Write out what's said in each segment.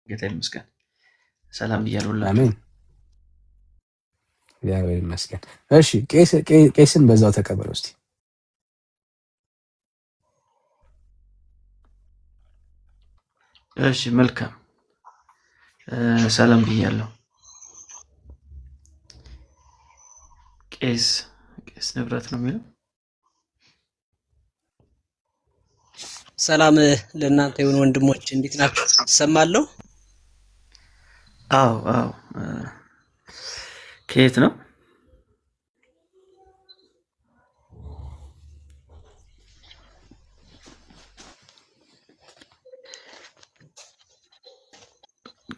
ጌታ ይመስገን። ሰላም ብያለሁላችሁ። አሜን። እግዚአብሔር ይመስገን። እሺ ቄስን በዛው ተቀበለው እስቲ። እሺ መልካም ሰላም ብያለሁ። ቄስ ንብረት ነው የሚለው። ሰላም ለእናንተ ይሁን ወንድሞች፣ እንዴት ናችሁ? እሰማለሁ። አዎ ከየት ነው?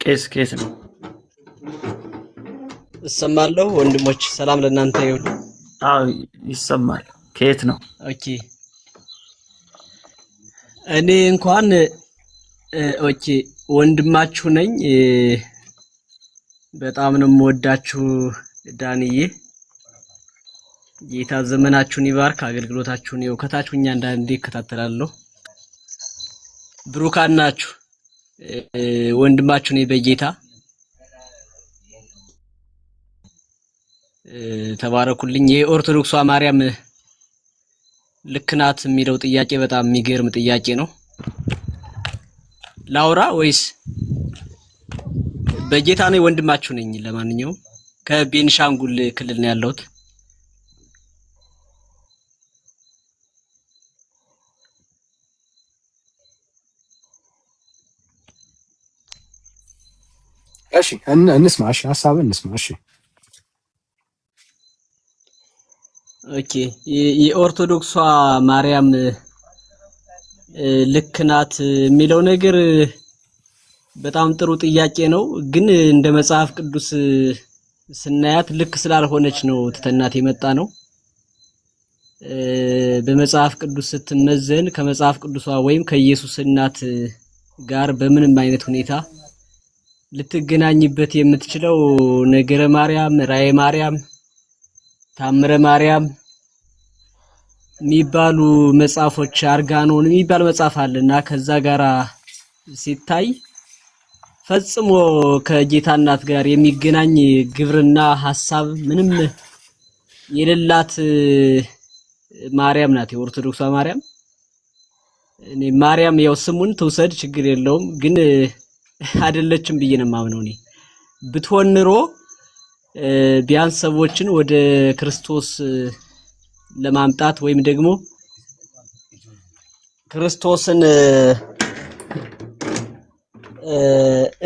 ቄስ ከየት ነው? እሰማለሁ ወንድሞች፣ ሰላም ለእናንተ ይሁን። አዎ ይሰማል። ከየት ነው? ኦኬ እኔ እንኳን ወንድማችሁ ነኝ። በጣም ነው የምወዳችሁ ዳንዬ። ጌታ ዘመናችሁን ይባርክ፣ አገልግሎታችሁን ከታችሁኛ አንዳንዴ እከታተላለሁ። ብሩካን ናችሁ። ወንድማችሁ ነኝ በጌታ ተባረኩልኝ። የኦርቶዶክሷ ማርያም ልክ ናት የሚለው ጥያቄ በጣም የሚገርም ጥያቄ ነው። ላውራ ወይስ? በጌታ ነኝ፣ ወንድማችሁ ነኝ። ለማንኛውም ከቤንሻንጉል ክልል ነው ያለሁት። እሺ እንስማ። እሺ ሐሳብን እንስማ። እሺ ኦኬ የኦርቶዶክሷ ማርያም ልክ ናት የሚለው ነገር በጣም ጥሩ ጥያቄ ነው። ግን እንደ መጽሐፍ ቅዱስ ስናያት ልክ ስላልሆነች ነው ትተናት የመጣ ነው። በመጽሐፍ ቅዱስ ስትመዘን ከመጽሐፍ ቅዱሷ ወይም ከኢየሱስ እናት ጋር በምንም አይነት ሁኔታ ልትገናኝበት የምትችለው ነገረ ማርያም፣ ራእየ ማርያም፣ ታምረ ማርያም የሚባሉ መጽሐፎች፣ አርጋኖን የሚባል መጽሐፍ አለና ከዛ ጋራ ሲታይ ፈጽሞ ከጌታ እናት ጋር የሚገናኝ ግብርና ሐሳብ ምንም የሌላት ማርያም ናት የኦርቶዶክሷ ማርያም። እኔ ማርያም ያው ስሙን ትውሰድ ችግር የለውም፣ ግን አይደለችም ብዬ ነው የማምነው። እኔ ብትሆን ኑሮ ቢያንስ ሰዎችን ወደ ክርስቶስ ለማምጣት ወይም ደግሞ ክርስቶስን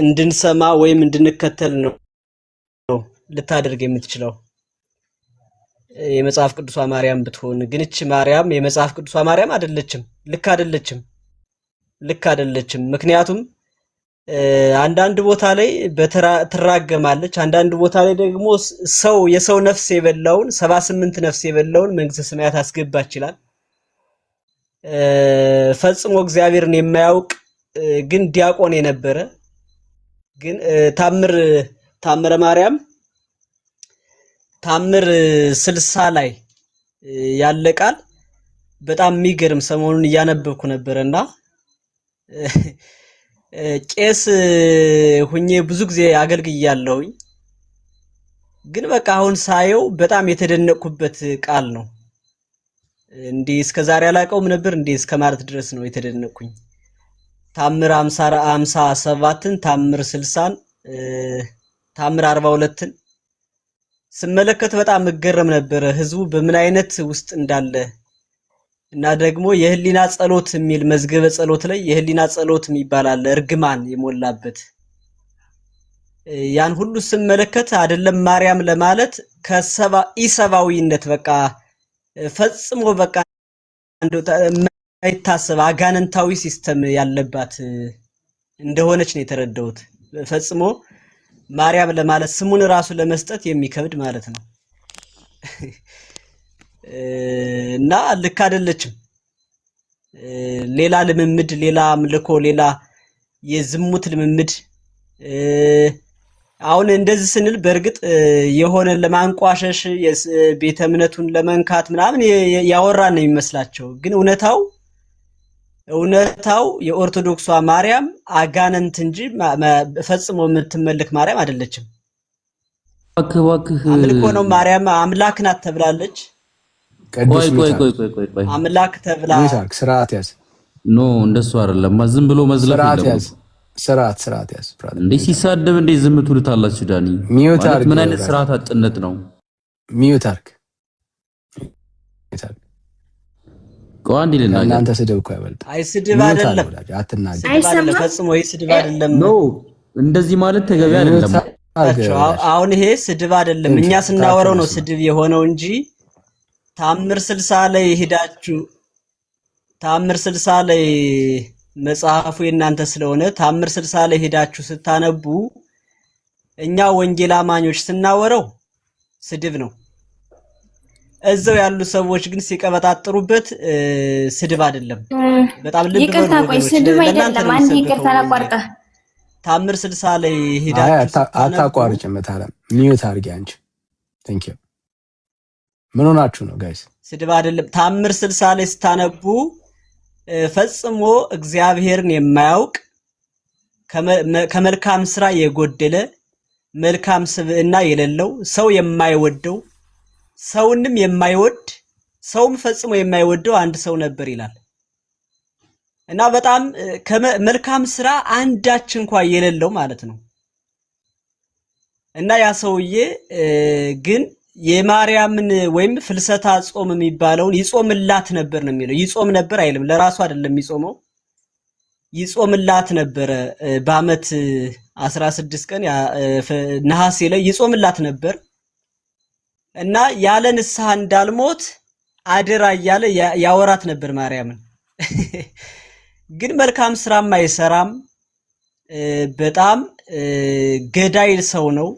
እንድንሰማ ወይም እንድንከተል ነው ልታደርግ የምትችለው የመጽሐፍ ቅዱሷ ማርያም ብትሆን። ግን እቺ ማርያም የመጽሐፍ ቅዱሷ ማርያም አይደለችም። ልክ አይደለችም። ምክንያቱም አንዳንድ ቦታ ላይ ትራገማለች፣ አንዳንድ ቦታ ላይ ደግሞ የሰው ነፍስ የበላውን 78 ነፍስ የበላውን መንግስተ ሰማያት አስገባ ይችላል። ፈጽሞ እግዚአብሔርን የማያውቅ ግን ዲያቆን የነበረ ግን ታምረ ማርያም ታምር 60 ላይ ያለ ቃል በጣም የሚገርም ሰሞኑን እያነበብኩ ነበርና ቄስ ሁኜ ብዙ ጊዜ አገልግያለሁኝ። ግን በቃ አሁን ሳየው በጣም የተደነቅኩበት ቃል ነው። እንዲህ እስከዛሬ አላውቀውም ነበር እንዲህ እስከማለት ድረስ ነው የተደነቅኩኝ። ታምር 57ን ታምር 60ን ታምር 42ን ስመለከት በጣም እገረም ነበር ህዝቡ በምን አይነት ውስጥ እንዳለ እና ደግሞ የህሊና ጸሎት የሚል መዝገበ ጸሎት ላይ የህሊና ጸሎት የሚባል አለ፣ እርግማን የሞላበት ያን ሁሉ ስመለከት አይደለም ማርያም ለማለት ኢሰባዊነት በቃ ፈጽሞ በቃ አይታሰብ አጋንንታዊ ሲስተም ያለባት እንደሆነች ነው የተረዳሁት። ፈጽሞ ማርያም ለማለት ስሙን ራሱ ለመስጠት የሚከብድ ማለት ነው። እና ልክ አይደለችም። ሌላ ልምምድ፣ ሌላ አምልኮ፣ ሌላ የዝሙት ልምምድ አሁን እንደዚህ ስንል በእርግጥ የሆነ ለማንቋሸሽ ቤተ እምነቱን ለመንካት ምናምን ያወራን ነው የሚመስላቸው። ግን እውነታው እውነታው የኦርቶዶክሷ ማርያም አጋንንት እንጂ ፈጽሞ የምትመልክ ማርያም አይደለችም። እባክህ አምልኮ ነው። ማርያም አምላክ ናት ተብላለች። ቆይ አምላክ ተብላ ስርዓት ያዝ። ኖ እንደሱ አይደለም። ዝም ብሎ መዝለፍ የለም። ስርዓት ያዝ። እንዴ ሲሳደብ እንዴ ዝም ትሉታላችሁ? ዳኒ ማለት ምን አይነት ስርዓት አጥነት ነው? ሚዩት አርክ ቆንዲ ልናገር። እናንተ ስድብ እኮ አይበልጥ። አይ ስድብ አይደለም፣ አትናገር። አይሰማም ፈጽሞ። ይሄ ስድብ አይደለም። ኖ እንደዚህ ማለት ተገቢ አይደለም። አሁን ይሄ ስድብ አይደለም። እኛ ስናወራው ነው ስድብ የሆነው እንጂ ታምር 60 ላይ ሄዳችሁ ታምር 60 ላይ መጽሐፉ የእናንተ ስለሆነ ታምር 60 ላይ ሄዳችሁ ስታነቡ እኛ ወንጌል አማኞች ስናወራው ስድብ ነው። እዛው ያሉ ሰዎች ግን ሲቀበጣጥሩበት ስድብ አይደለም። በጣም ልብ ይቅርታ፣ ቆይ ስድብ አይደለም። አንዴ ይቅርታ ላቋርጣ። ታምር 60 ላይ ሄዳችሁ አታቋርጭ። መታለም ሚዩት አድርጊ አንቺ። ቴንክ ዩ። ምን ሆናችሁ ነው ጋይስ? ስድብ አይደለም። ታምር 60 ላይ ስታነቡ ፈጽሞ እግዚአብሔርን የማያውቅ ከመልካም ስራ የጎደለ መልካም ስብዕና የሌለው ሰው የማይወደው ሰውንም የማይወድ ሰውም ፈጽሞ የማይወደው አንድ ሰው ነበር ይላል እና በጣም መልካም ስራ አንዳች እንኳን የሌለው ማለት ነው። እና ያ ሰውዬ ግን የማርያምን ወይም ፍልሰታ ጾም የሚባለውን ይጾምላት ነበር ነው የሚለው። ይጾም ነበር አይልም፣ ለራሱ አይደለም የሚጾመው፣ ይጾምላት ነበር። በአመት 16 ቀን ነሐሴ ላይ ይጾምላት ነበር እና ያለ ንስሐ እንዳልሞት አደራ እያለ ያወራት ነበር ማርያምን። ግን መልካም ስራም አይሰራም። በጣም ገዳይ ሰው ነው፣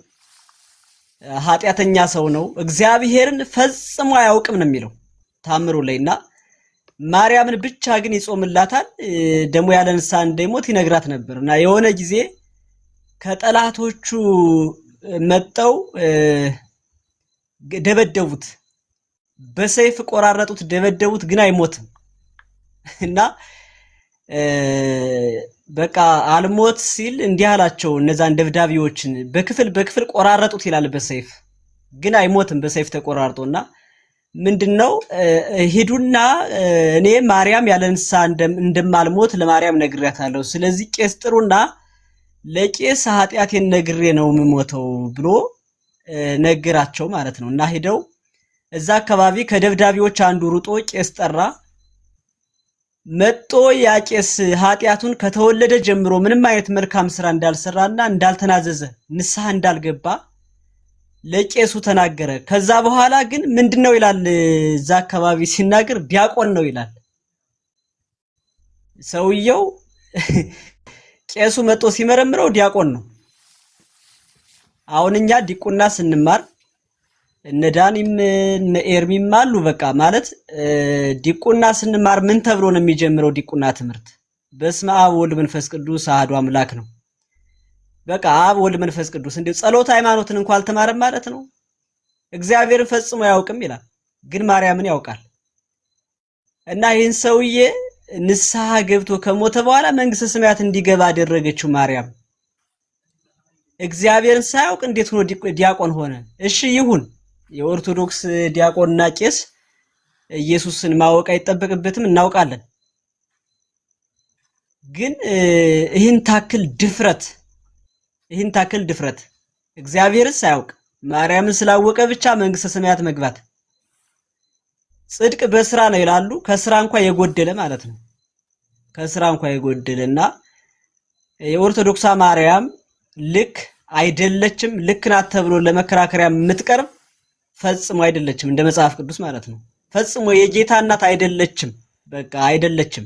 ኃጢአተኛ ሰው ነው። እግዚአብሔርን ፈጽሞ አያውቅም ነው የሚለው ታምሩ ላይና ማርያምን ብቻ ግን ይጾምላታል። ደግሞ ያለ ንስሐ እንደሞት ይነግራት ነበር እና የሆነ ጊዜ ከጠላቶቹ መጠው ደበደቡት፣ በሰይፍ ቆራረጡት፣ ደበደቡት፣ ግን አይሞትም እና በቃ አልሞት ሲል እንዲህ አላቸው እነዛን ደብዳቤዎችን በክፍል ቆራረጡት ይላል በሰይፍ ግን አይሞትም በሰይፍ ተቆራርጦና ምንድነው ሄዱና እኔ ማርያም ያለ ንስሐ እንደማልሞት ለማርያም ነግሬያታለሁ፣ ስለዚህ ቄስ ጥሩና ለቄስ ኃጢአቴን ነግሬ ነው የምሞተው ብሎ ነገራቸው ማለት ነው። እና ሄደው እዛ አካባቢ ከደብዳቤዎች አንዱ ሩጦ ቄስ ጠራ። መጦ ያ ቄስ ኃጢአቱን ከተወለደ ጀምሮ ምንም አይነት መልካም ስራ እንዳልሰራና እንዳልተናዘዘ ንስሐ እንዳልገባ ለቄሱ ተናገረ። ከዛ በኋላ ግን ምንድነው ይላል እዛ አካባቢ ሲናገር ዲያቆን ነው ይላል ሰውየው። ቄሱ መጦ ሲመረምረው ዲያቆን ነው። አሁን እኛ ዲቁና ስንማር እነ ዳኒም እነ ኤርሚም አሉ። በቃ ማለት ዲቁና ስንማር ምን ተብሎ ነው የሚጀምረው? ዲቁና ትምህርት በስመ አብ ወልድ መንፈስ ቅዱስ አሐዱ አምላክ ነው። በቃ አብ ወልድ መንፈስ ቅዱስ። እንዴ ጸሎት ሃይማኖትን እንኳን አልተማረም ማለት ነው። እግዚአብሔርን ፈጽሞ አያውቅም ይላል፣ ግን ማርያምን ያውቃል። እና ይህን ሰውዬ ንስሐ ገብቶ ከሞተ በኋላ መንግስተ ሰማያት እንዲገባ አደረገችው ማርያም። እግዚአብሔርን ሳያውቅ እንዴት ሆኖ ዲያቆን ሆነ? እሺ ይሁን፣ የኦርቶዶክስ ዲያቆንና ቄስ ኢየሱስን ማወቅ አይጠበቅበትም፣ እናውቃለን። ግን ይህን ታክል ድፍረት እግዚአብሔርን ሳያውቅ ማርያምን ስላወቀ ብቻ መንግስተ ሰማያት መግባት ጽድቅ በስራ ነው ይላሉ። ከስራ እንኳን የጎደለ ማለት ነው። ከስራ እንኳን የጎደለና የኦርቶዶክሷ ማርያም ልክ አይደለችም፣ ልክ ናት ተብሎ ለመከራከሪያ የምትቀርብ ፈጽሞ አይደለችም፣ እንደ መጽሐፍ ቅዱስ ማለት ነው። ፈጽሞ የጌታ እናት አይደለችም፣ በቃ አይደለችም።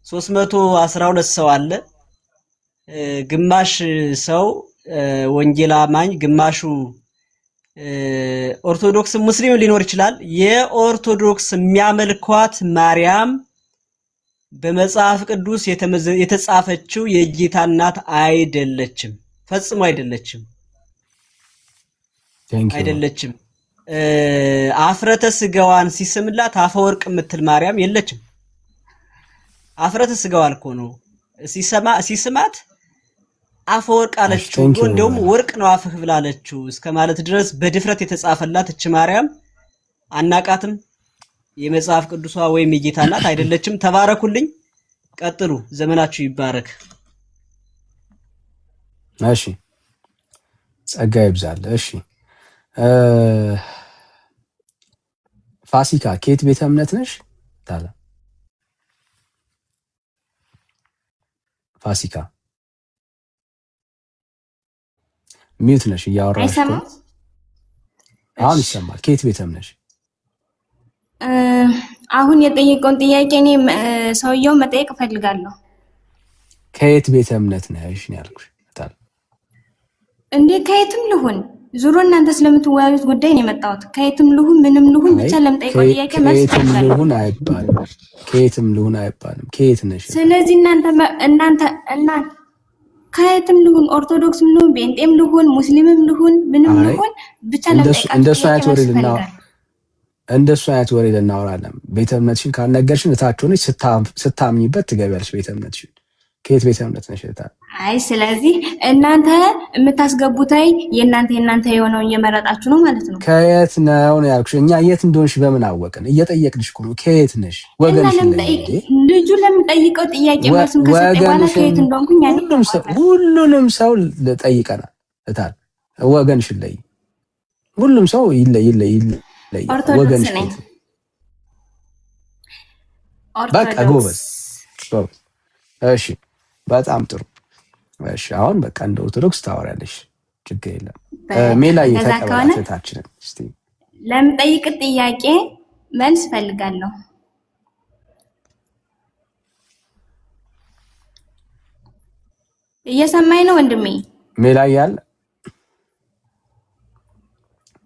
312 ሰው አለ። ግማሽ ሰው ወንጌል አማኝ፣ ግማሹ ኦርቶዶክስ ሙስሊም ሊኖር ይችላል። የኦርቶዶክስ የሚያመልኳት ማርያም በመጽሐፍ ቅዱስ የተጻፈችው የጌታ እናት አይደለችም፣ ፈጽሞ አይደለችም፣ አይደለችም። አፍረተ ስጋዋን ሲስምላት አፈወርቅ የምትል ማርያም የለችም። አፍረተ ስጋው አልኮ ነው ሲስማት አፈወርቅ አለችው ብሎ እንደውም ወርቅ ነው አፍህ ብላለችው እስከ ማለት ድረስ በድፍረት የተጻፈላት እቺ ማርያም አናቃትም። የመጽሐፍ ቅዱሷ ወይም የጌታ እናት አይደለችም። ተባረኩልኝ፣ ቀጥሉ፣ ዘመናችሁ ይባረክ። እሺ ጸጋ ይብዛል። እሺ ፋሲካ ከየት ቤተ እምነት ነሽ? ታላ ፋሲካ ሚዩት ነሽ፣ እያወራሽ ነው። አሁን ይሰማል። ከየት ቤተ እምነት ነሽ? አሁን የጠየቀውን ጥያቄ እኔ ሰውየው መጠየቅ እፈልጋለሁ። ከየት ቤተ እምነት ነሽ ነው ያልኩሽ። ታላ እንዴ ከየትም ልሁን ዙሮ እናንተ ስለምትወያዩት ጉዳይ ነው የመጣሁት። ከየትም ልሁን ምንም ልሁን ብቻ ለምጠይቀው ጥያቄ መልስ ከየትም ልሁን አይባልም። ከየትም ልሁን አይባልም። ከየት ነሽ? ስለዚህ እናንተ ከየትም ልሁን ኦርቶዶክስም ልሁን ጴንጤም ልሁን ሙስሊምም ልሁን ምንም ልሁን ብቻ ለምጠይቃችሁ እንደሱ አይነት ወሬ ልናወራለን። ቤተ እምነትሽን ካልነገርሽን እታች ሆነሽ ስታምኝበት ትገቢያለሽ ቤተ እምነትሽን። ከየት ቤተ እምነት ነሽ? አይ ስለዚህ እናንተ የምታስገቡት የእናንተ የሆነውን እየመረጣችሁ ነው ማለት ነው። ከየት ነው ያልኩሽ። እኛ የት እንደሆንሽ በምን አወቅን? እየጠየቅንሽ እኮ ነው። ከየት ነሽ? ወገንሽ ልጁ ለምጠይቀው ጥያቄ መልሱን ከሰጠ በኋላ ከየት እንደሆንኩኝ ሁሉንም ሰው ጠይቀናል። እታል ወገንሽ ለይ ሁሉም ሰው ይለይ ወገንሽ ነኝ። በቃ ጎበዝ። እሺ በጣም ጥሩ። እሺ አሁን በቃ እንደ ኦርቶዶክስ ታወሪያለሽ፣ ችግር የለም። ሜላ የተቀበለታችን እስቲ ለምጠይቅ ጥያቄ መልስ ፈልጋለሁ። እየሰማኝ ነው ወንድሜ? ሜላ ያለ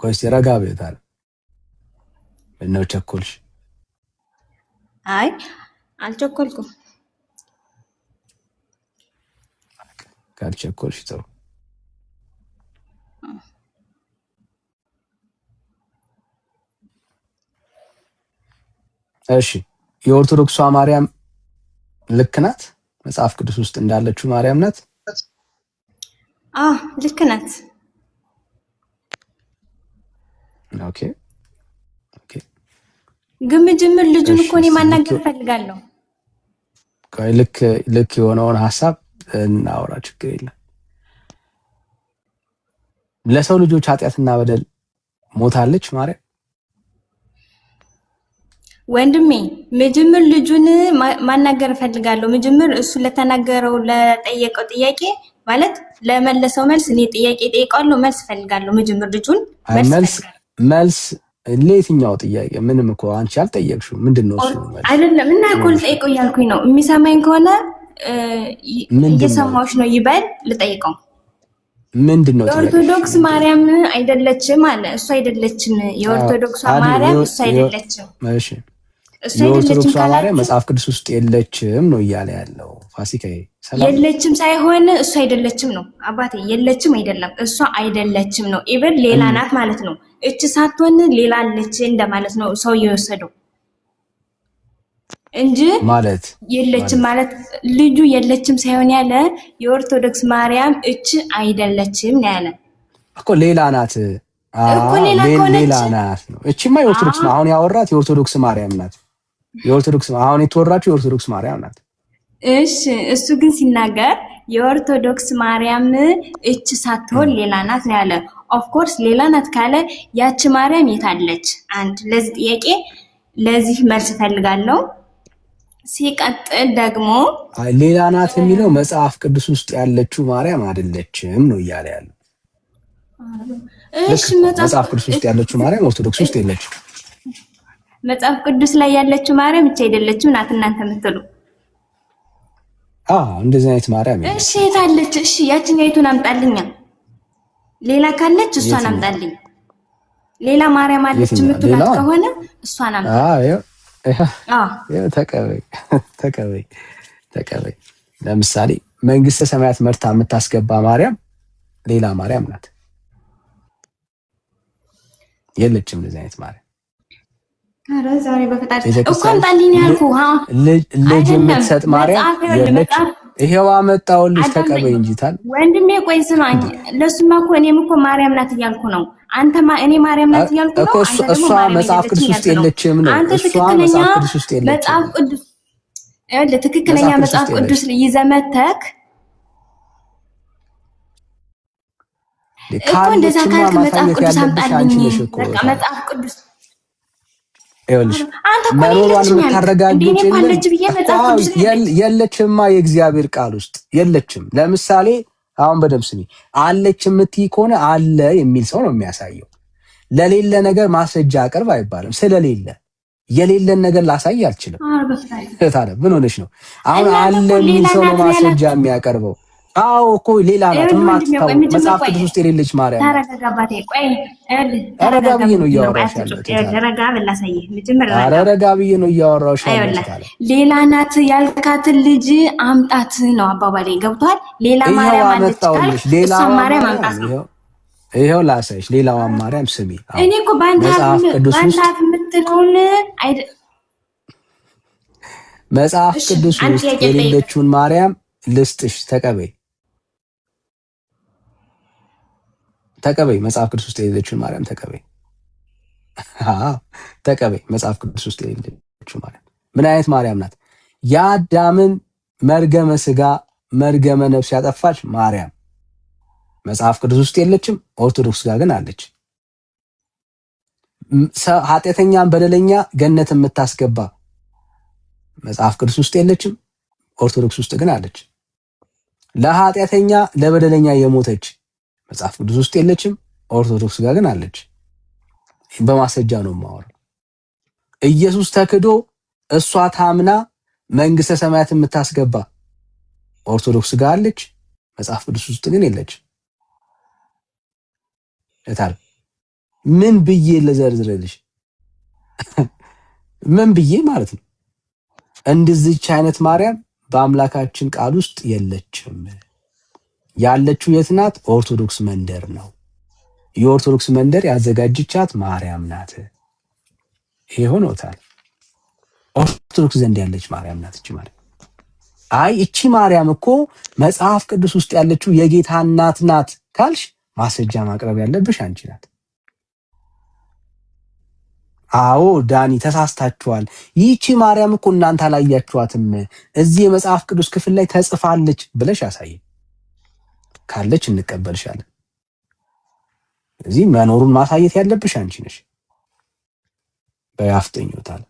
ቆይስ ረጋ ብለታል። ምነው ቸኮልሽ? አይ አልቸኮልኩም። ካልቸኮልሽ ጥሩ። እሺ የኦርቶዶክሷ ማርያም ልክ ናት? መጽሐፍ ቅዱስ ውስጥ እንዳለችው ማርያም ናት? ልክ ናት። ኦኬ ግን ጅምር ልጁን እኮ እኔ ማናገር ፈልጋለሁ። ልክ የሆነውን ሐሳብ እናውራ፣ ችግር የለም። ለሰው ልጆች ኃጢአትና በደል ሞታለች ማርያም። ወንድሜ መጀመር ልጁን ማናገር ፈልጋለሁ። መጀመር እሱ ለተናገረው ለጠየቀው ጥያቄ ማለት ለመለሰው መልስ እኔ ጥያቄ ጠይቃለሁ፣ መልስ ፈልጋለሁ። መጀመር ልጁን መልስ ለየትኛው ጥያቄ? ምንም እኮ አንቺ አልጠየቅሽው። ምንድነው እሱ? አይደለም እና እኮ ልጠይቀው እያልኩኝ ነው። የሚሰማኝ ከሆነ እየሰማሁሽ ነው ይበል። ልጠይቀው ምንድነው? የኦርቶዶክስ ማርያም አይደለችም አለ። እሱ አይደለችም። የኦርቶዶክስ ማርያም እሱ አይደለችም። እሺ የኦርቶዶክስ ማርያም መጽሐፍ ቅዱስ ውስጥ የለችም ነው እያለ ያለው ፋሲካዬ። የለችም ሳይሆን እሱ አይደለችም ነው አባቴ። የለችም አይደለም፣ እሷ አይደለችም ነው። ኢቨን ሌላ ናት ማለት ነው። እቺ ሳትሆን ሌላ አለች እንደማለት ነው ሰው የወሰደው እንጂ ማለት የለችም ማለት ልጁ የለችም ሳይሆን ያለ የኦርቶዶክስ ማርያም እቺ አይደለችም ነው ያለ እኮ። ሌላ ናት እኮ ሌላ ናት ነው። እቺማ የኦርቶዶክስ አሁን ያወራት የኦርቶዶክስ ማርያም ናት። የኦርቶዶክስ አሁን የተወራችው የኦርቶዶክስ ማርያም ናት። እሺ እሱ ግን ሲናገር የኦርቶዶክስ ማርያም እቺ ሳትሆን ሌላ ናት ነው ያለ። ኦፍ ኮርስ ሌላ ናት ካለ ያቺ ማርያም የታለች? አንድ ለዚህ ጥያቄ ለዚህ መልስ ፈልጋለሁ። ሲቀጥል ደግሞ ሌላ ናት የሚለው መጽሐፍ ቅዱስ ውስጥ ያለችው ማርያም አይደለችም ነው እያለ ያለው። እሺ መጽሐፍ ቅዱስ ውስጥ ያለችው ማርያም ኦርቶዶክስ ውስጥ የለችም። መጽሐፍ ቅዱስ ላይ ያለችው ማርያም እቺ አይደለችም ናት እናንተ የምትሉ። እንደዚህ አይነት ማርያም እሺ የታለች? እሺ ያችኛይቱን አምጣልኛ። ሌላ ካለች እሷን አምጣልኝ። ሌላ ማርያም አለች የምትላት ከሆነ እሷን አምጣ። ተቀበይ። ለምሳሌ መንግስተ ሰማያት መርታ የምታስገባ ማርያም ሌላ ማርያም ናት። የለችም እንደዚህ አይነት ማርያም። ኧረ ዛሬ በፈጣሪ እኮ አምጣልኝ ያልኩህ ልጅ የምትሰጥ ማርያም የለች። ይሄው አመጣሁልሽ ተቀበይ እንጂ ታል ወንድሜ ቆይ ስማኝ። ለሱማ እኮ እኔም እኮ ማርያም ናት እያልኩ ነው። አንተ እኔ ማርያም ናት እያልኩ ነው። እሷ መጽሐፍ ቅዱስ ውስጥ የለችም ነው። እሷ መጽሐፍ ቅዱስ ውስጥ የለችም። መጽሐፍ ቅዱስ ለትክክለኛ መጽሐፍ ቅዱስ ይዘህ መተክ እኮ እንደዛ ካልክ መጽሐፍ ቅዱስ አምጣልኝ። በቃ መጽሐፍ ቅዱስ ይኸውልሽ መኖሯን የምታረጋግጭልን የለችማ። የእግዚአብሔር ቃል ውስጥ የለችም። ለምሳሌ አሁን በደምብ ስሚ። አለች የምትይ ከሆነ አለ የሚል ሰው ነው የሚያሳየው። ለሌለ ነገር ማስረጃ አቅርብ አይባልም። ስለሌለ የሌለን ነገር ላሳይ አልችልም። ታዲያ ምን ሆነሽ ነው? አሁን አለ የሚል ሰው ነው ማስረጃ የሚያቀርበው። አዎ እኮ ሌላ ናት የማትታወቅ መጽሐፍ ቅዱስ ውስጥ የሌለች ማርያም። ረጋ ብዬ ነው እያወራሁሽ ያለሁት። ረጋ ብዬ ነው እያወራሁሽ ያለሁት። ሌላ ናት ያልካትን ልጅ አምጣት ነው አባባሌ። ገብቷል? ሌላ ማርያም አለች። ሌላ ማርያም አምጣት ነው። ይሄው ላሳይሽ። ሌላዋን ማርያም ስሚ። እኔ እኮ መጽሐፍ ቅዱስ ውስጥ መጽሐፍ ቅዱስ ውስጥ የሌለችውን ማርያም ልስጥሽ። ተቀበይ። መጽሐፍ ቅዱስ ውስጥ የሌለችውን ማርያም ተቀበይ። ተቀበይ። መጽሐፍ ቅዱስ ውስጥ የሌለችውን ማርያም ምን አይነት ማርያም ናት? የአዳምን መርገመ ስጋ መርገመ ነፍስ ያጠፋች ማርያም መጽሐፍ ቅዱስ ውስጥ የለችም። ኦርቶዶክስ ጋር ግን አለች። ኃጢአተኛን በደለኛ ገነት የምታስገባ መጽሐፍ ቅዱስ ውስጥ የለችም። ኦርቶዶክስ ውስጥ ግን አለች። ለኃጢአተኛ ለበደለኛ የሞተች መጽሐፍ ቅዱስ ውስጥ የለችም። ኦርቶዶክስ ጋር ግን አለች። በማስረጃ ነው የማወራው። ኢየሱስ ተክዶ እሷ ታምና መንግስተ ሰማያት የምታስገባ ኦርቶዶክስ ጋር አለች። መጽሐፍ ቅዱስ ውስጥ ግን የለች። እታል ምን ብዬ ልዘርዝርልሽ? ምን ብዬ ማለት ነው? እንደዚህች አይነት ማርያም በአምላካችን ቃል ውስጥ የለችም። ያለችው የት ናት? ኦርቶዶክስ መንደር ነው። የኦርቶዶክስ መንደር ያዘጋጀቻት ማርያም ናት። ይሄ ሆኖታል። ኦርቶዶክስ ዘንድ ያለች ማርያም ናት እቺ ማርያም። አይ እቺ ማርያም እኮ መጽሐፍ ቅዱስ ውስጥ ያለችው የጌታ እናት ናት ካልሽ ማስረጃ ማቅረብ ያለብሽ አንቺ ናት። አዎ ዳኒ ተሳስታችኋል። ይቺ ማርያም እኮ እናንተ አላያችኋትም፣ እዚህ የመጽሐፍ ቅዱስ ክፍል ላይ ተጽፋለች ብለሽ ያሳይ። ካለች እንቀበልሻለን። እዚህ መኖሩን ማሳየት ያለብሽ አንቺ ነሽ። በያፍጠኙታል።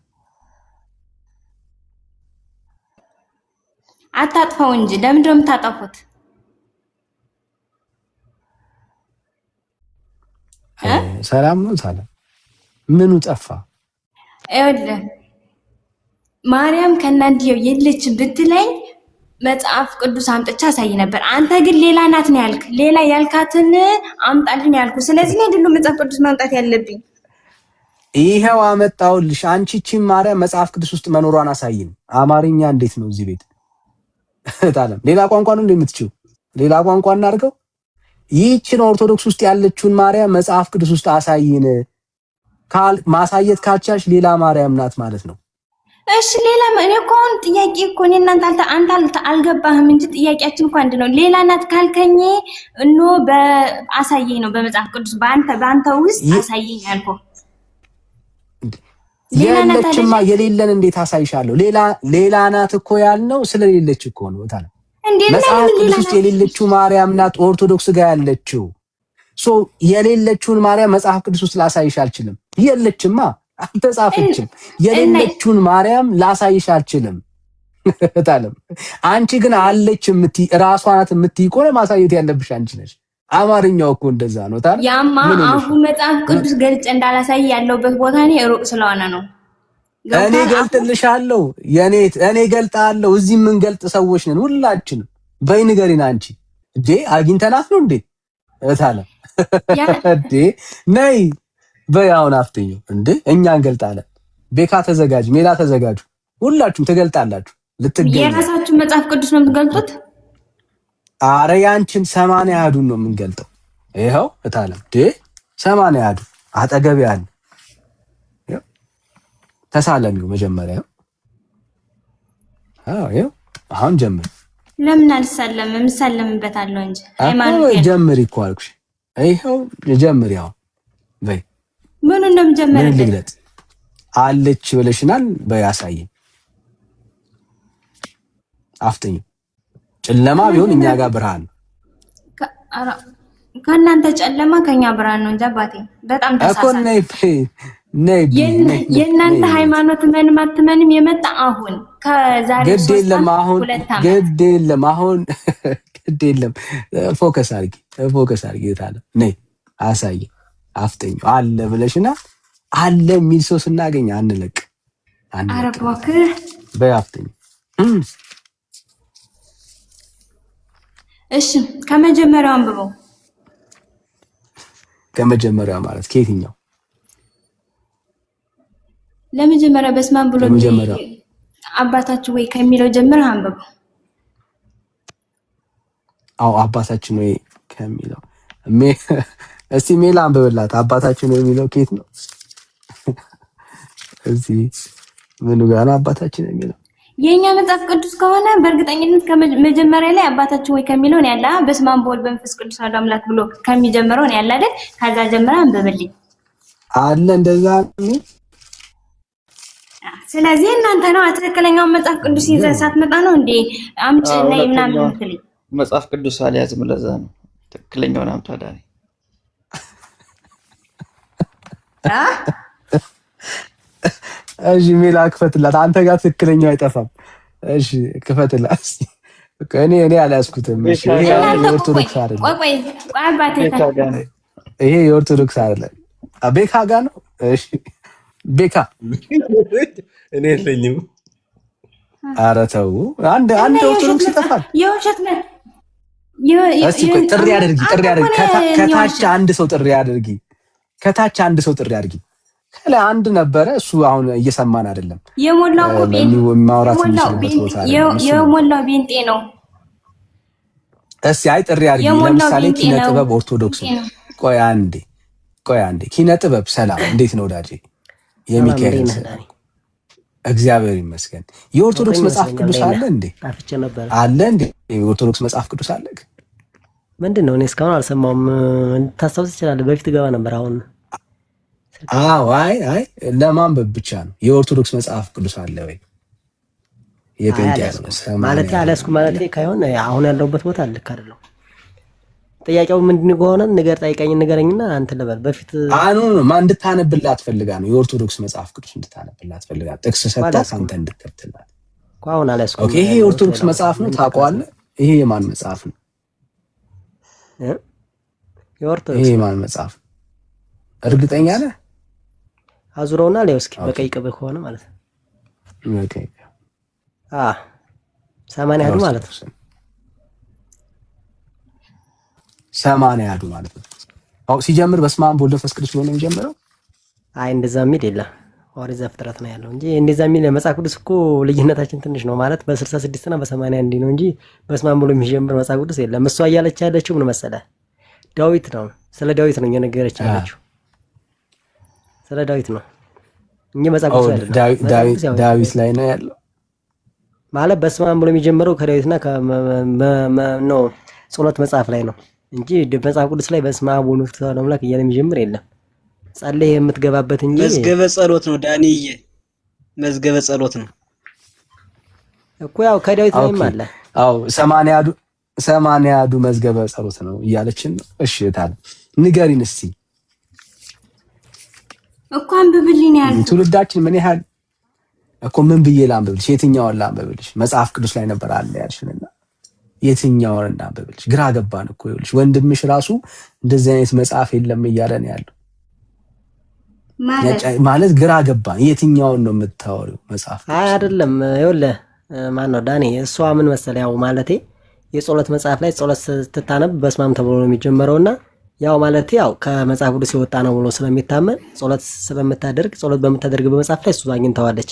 አታጥፋው እንጂ ለምንድን ነው የምታጠፉት? ሰላም ነው ሰላም። ምኑ ጠፋ? ይኸውልህ ማርያም ከእናንተው የለች ብትለኝ መጽሐፍ ቅዱስ አምጥቻ አሳይ ነበር። አንተ ግን ሌላ ናት ነው ያልክ። ሌላ ያልካትን አምጣልን ያልኩ። ስለዚህ ነው አይደለም መጽሐፍ ቅዱስ ማምጣት ያለብኝ። ይሄው አመጣሁልሽ። አንቺ እቺ ማርያም መጽሐፍ ቅዱስ ውስጥ መኖሯን አሳይን። አማርኛ እንዴት ነው እዚህ ቤት? ታለም ሌላ ቋንቋ ነው እንደምትችው ሌላ ቋንቋ እናድርገው። ይህችን ኦርቶዶክስ ውስጥ ያለችውን ማርያም መጽሐፍ ቅዱስ ውስጥ አሳይን። ማሳየት ካልቻልሽ ሌላ ማርያም ናት ማለት ነው። እሺ ሌላ እኔ እኮ አሁን ጥያቄ እኮ እኔ እናንተ አልገባህም እንጂ ጥያቄያችን እኮ አንድ ነው። ሌላ ናት ካልከኝ እኖ በአሳየኝ ነው በመጽሐፍ ቅዱስ በአንተ ውስጥ አሳየኝ ያልኩህ። የለችማ የሌለን እንዴት አሳይሻለሁ? ሌላ ናት እኮ ያልነው ስለሌለች እኮ ነው። ታዲያ መጽሐፍ ቅዱስ ውስጥ የሌለችው ማርያም ናት ኦርቶዶክስ ጋር ያለችው። የሌለችውን ማርያም መጽሐፍ ቅዱስ ውስጥ ላሳይሽ አልችልም። የለችማ አልተጻፈችም። የሌለችውን ማርያም ላሳይሽ አልችልም። ታለም አንቺ ግን አለች የምትይ ራሷ ናት የምትይ ቆለ ማሳየት ያለብሽ አንቺ ነሽ። አማርኛው እኮ እንደዛ ነው። ታዲያ ያማ አሁን መጽሐፍ ቅዱስ ገልጬ እንዳላሳይ ያለውበት ቦታ ነው ሩቅ ስለሆነ ነው። እኔ ገልጥልሻለሁ። እኔ ገልጣለሁ። እዚህ ምን ገልጥ ሰዎች ነን ሁላችንም። በይ ንገሪና አንቺ እንዴ አግኝተናት ነው እንዴ? ታለም እንዴ ነይ በይ አሁን አፍጥኙ እንዴ እኛ እንገልጣለን። ቤካ ተዘጋጅ፣ ሜላ ተዘጋጁ። ሁላችሁም ትገልጣላችሁ። ልትገኙ የራሳችሁ መጽሐፍ ቅዱስ ነው የምትገልጡት? አረ ያንቺን 80 ያዱን ነው የምንገልጠው። ይሄው እታለም ዴ 80 ያዱ አጠገብ ያለ ተሳለሚው መጀመሪያ። ይኸው አሁን ጀምር። ለምን አልሳለምም? እምሳለምበታለሁ እንጂ ሃይማኖት ጀምር እኮ አልኩሽ። ይኸው ጀምር። ያው በይ ምን እንደምጀምር ልግለጥ አለች ብለሽናል። በይ አሳየኝ። አፍጥኝ። ጨለማ ቢሆን እኛ ጋር ብርሃን፣ ከእናንተ ጨለማ ከኛ ብርሃን ነው እንጂ አባቴ በጣም ተሳሳተ እኮ። የእናንተ ሃይማኖት ምንም አትመንም የመጣ አሁን ከዛሬ 3 ዓመት 2 ዓመት ግድ የለም አሁን ግድ የለም። ፎከስ አድርጊ ታለ ነይ አሳየኝ። አፍጥኝ አለ ብለሽና አለ የሚል ሰው ስናገኝ አንለቅ። ኧረ እባክህ በይ አፍጥኝ። እሺ ከመጀመሪያው አንብበው። ከመጀመሪያው ማለት ከየትኛው? ለመጀመሪያ በስመ አብ ብሎ አባታችሁ ወይ ከሚለው ጀምረህ አንብበው። አዎ አባታችን ወይ ከሚለው እስቲ ሜላ አንብብላት። አባታችን ወይ የሚለው ከየት ነው? እዚህ ምኑ ጋር ነው አባታችን የሚለው? የኛ መጽሐፍ ቅዱስ ከሆነ በእርግጠኝነት ከመጀመሪያ ላይ አባታችን ወይ ከሚለው ነው ያለ። በስመ አብ ወወልድ ወመንፈስ ቅዱስ አሐዱ አምላክ ብሎ ከሚጀምረው ነው ያለ አይደል? ከዛ ጀምረህ አንብብልኝ አለ እንደዛ ነው። ስለዚህ እናንተ ነው ትክክለኛውን መጽሐፍ ቅዱስ ይዘህ ሳትመጣ ነው እንዴ አምጪ ላይ ምናምን የምትልኝ? መጽሐፍ ቅዱስ አልያዝም። ለዛ ነው ትክክለኛውን አምጣ ዳኒ። እሺ ሜላ ክፈትላት። አንተ ጋር ትክክለኛው አይጠፋም። እሺ ክፈትላት። እኔ አልያዝኩትም። እሺ ይሄ የኦርቶዶክስ አይደለም። ቆይ አባቴ ይሄ የኦርቶዶክስ አይደለም። ቤካ ጋር ነው። እሺ ቤካ እኔ የለኝም። ኧረ ተው። አንድ ኦርቶዶክስ ይጠፋል። የውሸት ነው። እስቲ ጥሪ አድርጊ። ከታች አንድ ሰው ጥሪ አድርጊ። ከላይ አንድ ነበረ። እሱ አሁን እየሰማን አይደለም። የሞላው ቤንጤ ነው። እስቲ አይ ጥሪ አድርጊ። ለምሳሌ ኪነ ጥበብ ኦርቶዶክስ ነው። ቆይ አንዴ ኪነ ጥበብ ሰላም፣ እንዴት ነው ወዳጄ? የሚካኤል እግዚአብሔር ይመስገን። የኦርቶዶክስ መጽሐፍ ቅዱስ አለ እንዴ? አለ እንዴ? የኦርቶዶክስ መጽሐፍ ቅዱስ አለ? ምንድን ነው? እኔ እስካሁን አልሰማሁም። ታስታውስ ትችላለህ? በፊት ገባ ነበር። አሁን አይ ለማንበብ ብቻ ነው። የኦርቶዶክስ መጽሐፍ ቅዱስ አለ ወይ? የጴንጤ ማለት አልያዝኩም ማለት ካይሆን አሁን ያለሁበት ቦታ ልክ አይደለም። ጥያቄው ምንድን ከሆነ ንገረኝና አንተ ልበል። በፊት ማን እንድታነብላት ፈልጋ ነው? የኦርቶዶክስ መጽሐፍ ቅዱስ እንድታነብላት ፈልጋ ጥቅስ ሰጥታ አንተ እንድትከፍትላት። አሁን አልያዝኩም። ኦኬ፣ ይሄ የኦርቶዶክስ መጽሐፍ ነው ታውቀዋለህ? ይሄ የማን መጽሐፍ ነው? የኦርቶዶክስ። ይሄ የማን መጽሐፍ? እርግጠኛ ነህ? አዙረውና ላይ እስኪ በቀይ ቅብ ከሆነ ማለት ነው። ኦኬ 80 ያህሉ ማለት ነው። 80 ያህሉ ማለት ነው። አው ሲጀምር በስመ አብ ወወልድ ወመንፈስ ቅዱስ ብሎ ነው የሚጀምረው። አይ እንደዛ የሚል የለም። ኦሪት ዘፍጥረት ነው ያለው እንጂ እንደዛ የሚል መጽሐፍ ቅዱስ እኮ ልዩነታችን ትንሽ ነው ማለት በ66 እና በ81 ነው እንጂ በስመ አብ ብሎ የሚጀምር መጽሐፍ ቅዱስ የለም። እሷ እያለች ያለችው ምን መሰለህ? ዳዊት ነው። ስለ ዳዊት ነው እየነገረች ያለችው። ስለ ዳዊት ነው እንጂ መጽሐፍ ቅዱስ አይደለም። ዳዊት ላይ ነው ያለው ማለት በስመ አብ ብሎ የሚጀምረው ከዳዊትና ነው ጸሎት መጽሐፍ ላይ ነው እንጂ መጽሐፍ ቅዱስ ላይ በስመ አብ ወወልድ ወመንፈስ ቅዱስ አምላክ እያለ የሚጀምር የለም። ጸልይ የምትገባበት እንጂ መዝገበ ጸሎት ነው ዳንዬ፣ መዝገበ ጸሎት ነው እኮ ያው ከዳዊት ላይም አለ። አዎ 80 ያዱ መዝገበ ጸሎት ነው እያለችን ነው። እሺ ታዲያ ንገሪን እስቲ እኮ አንብብልኝ ያልኩት ትውልዳችን ምን ያህል እኮ ምን ብዬ ላንብብልሽ? የትኛውን ላንብብልሽ? መጽሐፍ ቅዱስ ላይ ነበር አለ ያልሽንና የትኛውን እናንብብልሽ? ግራ ገባን እኮ። ይኸውልሽ ወንድምሽ ራሱ እንደዚህ አይነት መጽሐፍ የለም እያለ ነው ያለው። ማለት ግራ ገባን። የትኛውን ነው የምታወሪው መጽሐፍ? አይ አይደለም፣ ይኸውልህ ማን ነው ዳኒ፣ እሷ ምን መሰለህ ያው ማለቴ የጸሎት መጽሐፍ ላይ ጸሎት ስትታነብ በስመ አብ ተብሎ ነው የሚጀመረውና ያው ማለቴ ያው ከመጽሐፍ ቅዱስ የወጣ ነው ብሎ ስለሚታመን ጸሎት ስለምታደርግ ጸሎት በምታደርግ በመጽሐፍ ላይ እሱ አግኝተዋለች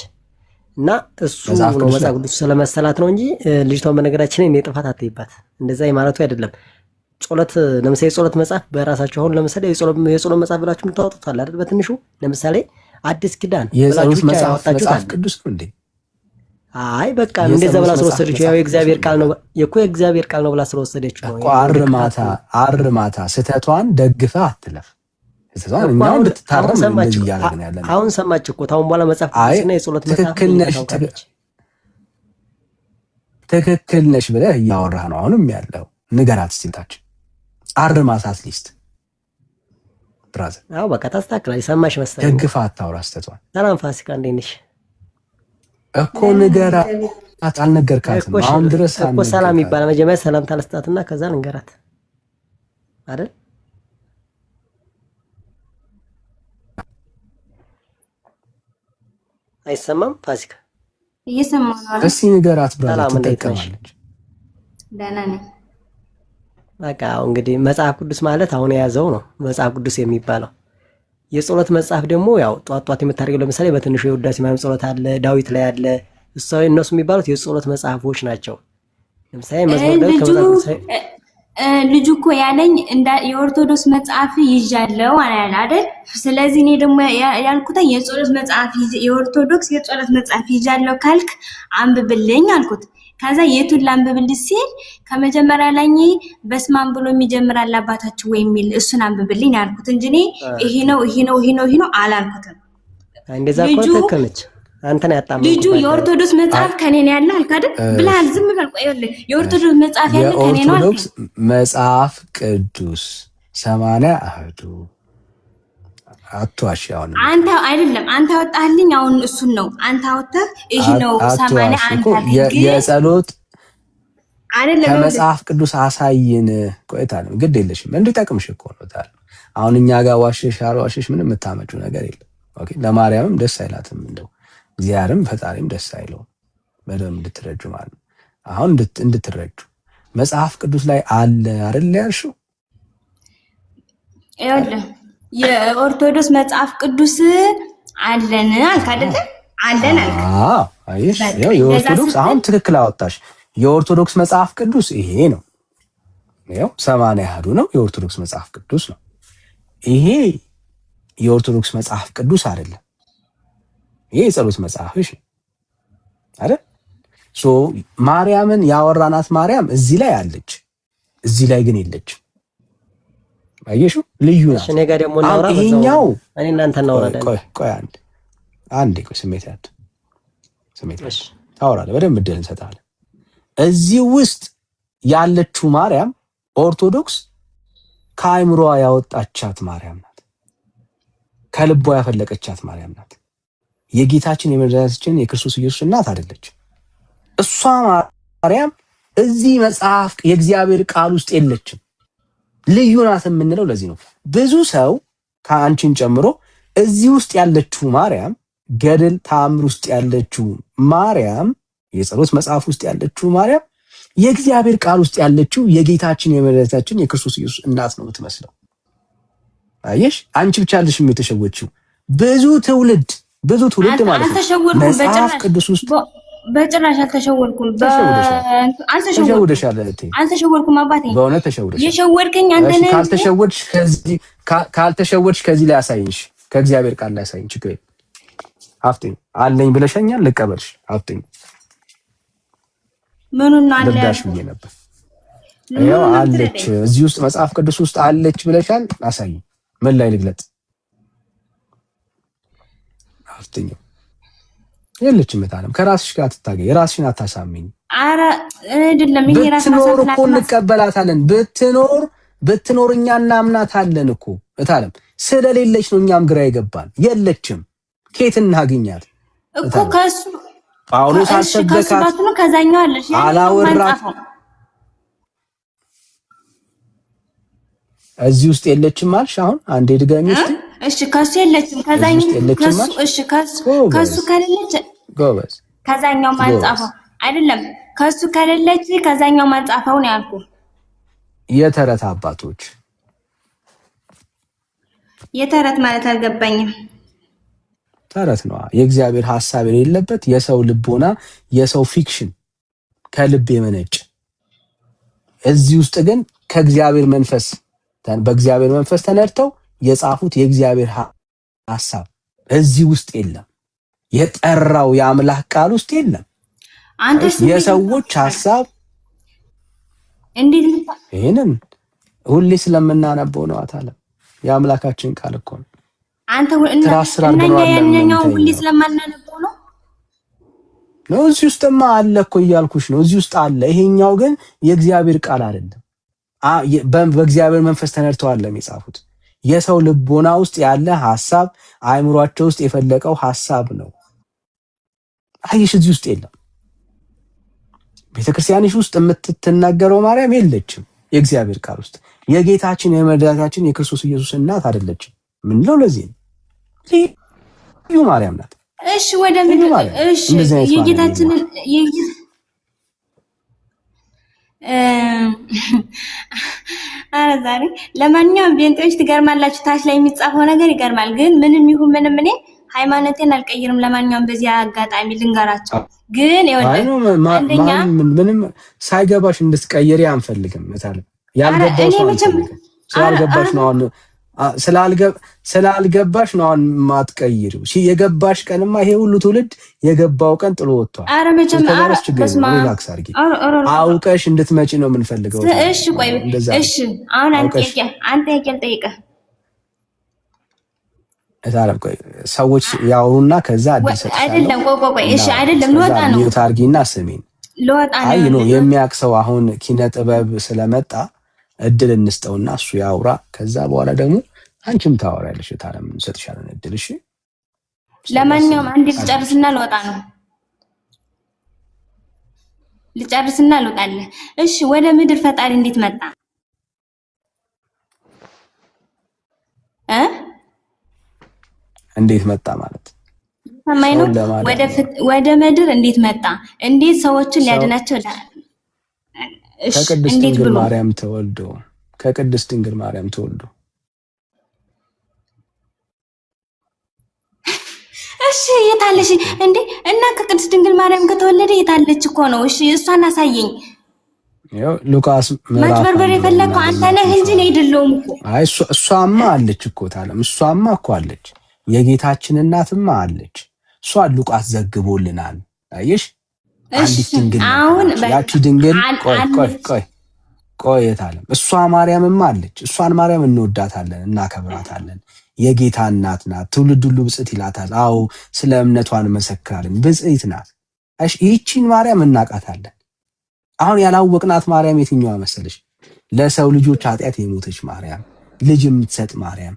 እና እሱ ነው መጽሐፍ ቅዱስ ስለመሰላት ነው እንጂ ልጅቷን በነገራችን እኔ ጥፋት አትይባት እንደዛ የማለቱ አይደለም። ጸሎት ለምሳሌ ጸሎት መጽሐፍ በራሳቸው አሁን ለምሳሌ የጸሎት መጽሐፍ ብላችሁ የምታወጡት አለ አይደል? በትንሹ ለምሳሌ አዲስ ኪዳን የጸሎት ብላችሁ ብቻ መጽሐፍ ያወጣችሁት ቅዱስ ነው እንዴ? አይ በቃ እንደዛ ብላ ስለወሰደችው ያው የእግዚአብሔር ቃል ነው የእግዚአብሔር ቃል ነው ብላ ስለወሰደችው ነው። አርማታ ስህተቷን ደግፈ አትለፍ። ስህተቷን እኛው እንድትታረም እንደዚህ ያደርገን ያለን አሁን ሰማች እኮ ታውን በኋላ መጽሐፍ ቅዱስና የጸሎት መጽሐፍ ትክክል ነሽ ብለህ እያወራህ ነው አሁንም ያለው። ንገራት እስቲ አርማታ አትሊስት ብራዘር። አዎ በቃ ታስተካክላለች። ሰማሽ መሰለኝ። ደግፋ አታውራ ስህተቷን። ሰላም ፋሲካ እንዴት ነሽ? እኮ ንገራት። አልነገርካትም አሁን ድረስ እኮ ሰላም ይባላል። መጀመሪያ ሰላም ታለስጣትና ከዛ ንገራት አይደል? አይሰማም ፋሲካ? እየሰማሁ ነው። እስኪ ንገራት ብራዘር። ትጠቀማለች። ደህና ነኝ። በቃ እንግዲህ መጽሐፍ ቅዱስ ማለት አሁን የያዘው ነው መጽሐፍ ቅዱስ የሚባለው። የጸሎት መጽሐፍ ደግሞ ያው ጧት ጧት የምታደርገው ለምሳሌ በትንሹ የውዳሴ ማርያም ጸሎት አለ፣ ዳዊት ላይ አለ። እነሱ የሚባሉት የጸሎት መጽሐፎች ናቸው። ለምሳሌ መዝሙር ዳዊት ልጁ እኮ ያለኝ የኦርቶዶክስ መጽሐፍ ይዣለው አላለ አይደል? ስለዚህ እኔ ደግሞ ያልኩት የጸሎት መጽሐፍ የኦርቶዶክስ የጸሎት መጽሐፍ ይዣለው ካልክ አንብብልኝ አልኩት። ከዛ የቱን ላንብብልኝ ሲል ከመጀመሪያ ላይ በስማም ብሎ የሚጀምራል አባታችሁ ወይ የሚል እሱን አንብብልኝ ያልኩት እንጂ እኔ ይሄ ነው አላልኩትም። እንደዛ እኮ ተከለች አንተን ያጣመው ልጁ የኦርቶዶክስ መጽሐፍ ከኔ ነው ያለ አልክ አይደል ብለሃል። ዝም በል ቆይ፣ የኦርቶዶክስ መጽሐፍ ያለ ከኔ ነው አልክ። የኦርቶዶክስ መጽሐፍ ቅዱስ 80 አህዱ አትዋሽ። አሁን አንተ አይደለም አንተ አወጣህልኝ። አሁን እሱን ነው አንተ አወጣህ። ይሄ ነው 80 አንተ የጸሎት አይደለም ከመጽሐፍ ቅዱስ አሳይን። ቆይታ ነው ግድ የለሽም እንድጠቅምሽ እኮ ነው ታል። አሁን እኛ ጋር ዋሽሽ አልዋሽሽ ምንም የምታመጪው ነገር የለም። ኦኬ ለማርያምም ደስ አይላትም እንደው እግዚአብሔርም ፈጣሪም ደስ አይለውም። በደንብ እንድትረጁ ማለት ነው። አሁን እንድትረጁ መጽሐፍ ቅዱስ ላይ አለ አይደል ያልሽው? ይኸውልህ የኦርቶዶክስ መጽሐፍ ቅዱስ አለን አልክ አይደል? አለን አልክ። አዎ አይሽ ያው የኦርቶዶክስ አሁን ትክክል አወጣሽ። የኦርቶዶክስ መጽሐፍ ቅዱስ ይሄ ነው። ያው 80 አሐዱ ነው የኦርቶዶክስ መጽሐፍ ቅዱስ ነው። ይሄ የኦርቶዶክስ መጽሐፍ ቅዱስ አይደለም። ይሄ የጸሎት መጽሐፍሽ አይደል? ማርያምን ያወራናት ማርያም እዚህ ላይ አለች፣ እዚህ ላይ ግን የለችም። አየሽው? ልዩ ነው። እኔ ጋር ደግሞ እናወራ ይሄኛው እኔ እናንተ እናወራለን። ቆይ አንዴ ስሜት ታወራለህ፣ በደንብ እድል እንሰጣለን። እዚህ ውስጥ ያለችው ማርያም ኦርቶዶክስ ከአይምሮዋ ያወጣቻት ማርያም ናት፣ ከልቧ ያፈለቀቻት ማርያም ናት። የጌታችን የመድኃኒታችን የክርስቶስ ኢየሱስ እናት አይደለች። እሷ ማርያም እዚህ መጽሐፍ የእግዚአብሔር ቃል ውስጥ የለችም። ልዩ ናት የምንለው ለዚህ ነው። ብዙ ሰው ከአንቺን ጨምሮ እዚህ ውስጥ ያለችው ማርያም፣ ገድል ተአምር ውስጥ ያለችው ማርያም፣ የጸሎት መጽሐፍ ውስጥ ያለችው ማርያም የእግዚአብሔር ቃል ውስጥ ያለችው የጌታችን የመድኃኒታችን የክርስቶስ ኢየሱስ እናት ነው የምትመስለው። አየሽ? አንቺ ብቻ አለሽም የተሸወችው። ብዙ ትውልድ ማለት ነው መጽሐፍ ቅዱስ ውስጥ በጭራሽ አልተሸወድኩም። አልተሸወድኩም አባቴ፣ በእውነት ተሸውደሽ የሸወድከኝ አንተ ነህ። ካልተሸወድሽ ከዚህ ላይ አሳይሽ፣ ከእግዚአብሔር ቃል ላይ አሳይኝ። ችግር የለም አፍጥኝ አለኝ ብለሽኛል፣ ልቀበልሽ። አፍጥኝ ምኑን አለ ልዳሽ ብዬ ነበር። ያው አለች እዚህ ውስጥ መጽሐፍ ቅዱስ ውስጥ አለች ብለሻል። አሳይኝ። ምን ላይ ልግለጥ? አፍጥኝ የለችም። መታለም ከራስሽ ጋር ትታገኝ፣ የራስሽን አታሳምኝ። አረ አይደለም፣ ይሄ ራስና ብትኖር እኮ እንቀበላታለን። ብትኖር እኛ እናምናታለን እኮ መታለም። ስለሌለች ነው እኛም ግራ የገባን። የለችም፣ ከየት እናገኛት እኮ? ከሱ ጳውሎስ አልሰበካት ነው። ከዛኛው አለሽ አላወራት። እዚህ ውስጥ የለችም አልሽ። አሁን አንዴ ድጋሚ እስቲ። እሺ ከሱ የለችም፣ ከዛኛው ከሱ። እሺ ከሱ ከሌለች ጎበዝ፣ ከዛኛው ማንጻፈው አይደለም። ከሱ ከሌለች ከዛኛው ማንጻፈው ነው ያልኩ። የተረት አባቶች የተረት ማለት አልገባኝም። ተረት ነው የእግዚአብሔር ሐሳብ የሌለበት የሰው ልቦና፣ የሰው ፊክሽን ከልብ የመነጭ። እዚህ ውስጥ ግን ከእግዚአብሔር መንፈስ በእግዚአብሔር መንፈስ ተነድተው የጻፉት የእግዚአብሔር ሐሳብ እዚህ ውስጥ የለም። የጠራው የአምላክ ቃል ውስጥ የለም። የሰዎች ሐሳብ እንዴት ይሄንን ሁሌ ስለምናነበው ነው። አታለም የአምላካችን ቃል እኮ ነው። አንተ እና ያኛው ሁሌ ስለማናነበው ነው። እዚህ ውስጥማ አለ እኮ እያልኩሽ ነው። እዚህ ውስጥ አለ። ይሄኛው ግን የእግዚአብሔር ቃል አይደለም። በእግዚአብሔር መንፈስ ተነድተዋል የጻፉት። የሰው ልቦና ውስጥ ያለ ሐሳብ አእምሯቸው ውስጥ የፈለቀው ሐሳብ ነው። አይሽ እዚህ ውስጥ የለም። ቤተክርስቲያንሽ ውስጥ የምትናገረው ማርያም የለችም። የእግዚአብሔር ቃል ውስጥ የጌታችን የመድኃኒታችን የክርስቶስ ኢየሱስ እናት አይደለችም። ምን ነው ለዚህ ልዩ ማርያም ናት። እሺ ወደ ምን እሺ የጌታችን አረ ዛሬ ለማንኛውም ቤንጤዎች ትገርማላችሁ። ታች ላይ የሚጻፈው ነገር ይገርማል። ግን ምንም ይሁን ምንም እኔ ሃይማኖቴን አልቀይርም። ለማንኛውም በዚህ አጋጣሚ ልንገራቸው። ግን አንደኛ ምንም ሳይገባሽ እንድትቀይሪ አንፈልግም። ያልገባሽ ነው ስላልገባሽ ነው ማትቀይሪው። የገባሽ ቀንማ ይሄ ሁሉ ትውልድ የገባው ቀን ጥሎ ወጥቷል። አረ መቼም ሪላክስ አድርጊ። አውቀሽ እንድትመጪ ነው የምንፈልገው። እሺ ቆይ እሺ አሁን አንተ ጠይቀህ እታለም ቆይ ሰዎች ያወሩና ከዛ አዲስ አይደለም ቆይ እሺ አይደለም ልወጣ ነው። ሚውት አድርጊና ስሚኝ። ልወጣ ነው። አይ ነው የሚያክሰው አሁን ኪነ ጥበብ ስለመጣ እድል እንስጠውና እሱ ያውራ። ከዛ በኋላ ደግሞ አንቺም ታወሪያለሽ። እታለም እንሰጥሻለን እድል። እሺ ለማንኛውም አንዴ ልጨርስና ልወጣ ነው። ልጨርስና ልወጣለህ። እሺ ወደ ምድር ፈጣሪ እንዴት መጣ? እንዴት መጣ ማለት ሰማይ ነው። ወደ ምድር እንዴት መጣ? እንዴት ሰዎችን ሊያድናቸው ከቅድስት ድንግል ማርያም ተወልዶ እሺ የታለሽ እንዴ? እና ከቅድስት ድንግል ማርያም ከተወለደ የታለች እኮ ነው። እሺ እሷን አሳየኝ። ያው ሉቃስ ማጭበርበር የፈለከው አንተ ነህ እንጂ ነው አይደለም እኮ። አይ እሷማ አለች እኮ ታለም። እሷማ እኮ አለች። የጌታችን እናትማ አለች። እሷ ሉቃስ ዘግቦልናል። አየሽ አንዲት ድንግል አሁን ያቺ ድንግል ቆይ የታለም እሷ ማርያምማ አለች። እሷን ማርያም እንወዳታለን፣ እናከብራታለን። የጌታ እናት ናት። ትውልድ ሁሉ ብጽዕት ይላታል። አዎ ስለ እምነቷን መሰክራለን። ብጽዕት ናት። እሺ ይቺን ማርያም እናቃታለን። አሁን ያላወቅናት ማርያም የትኛዋ መሰለሽ? ለሰው ልጆች ኃጢአት የሞተች ማርያም፣ ልጅ የምትሰጥ ማርያም፣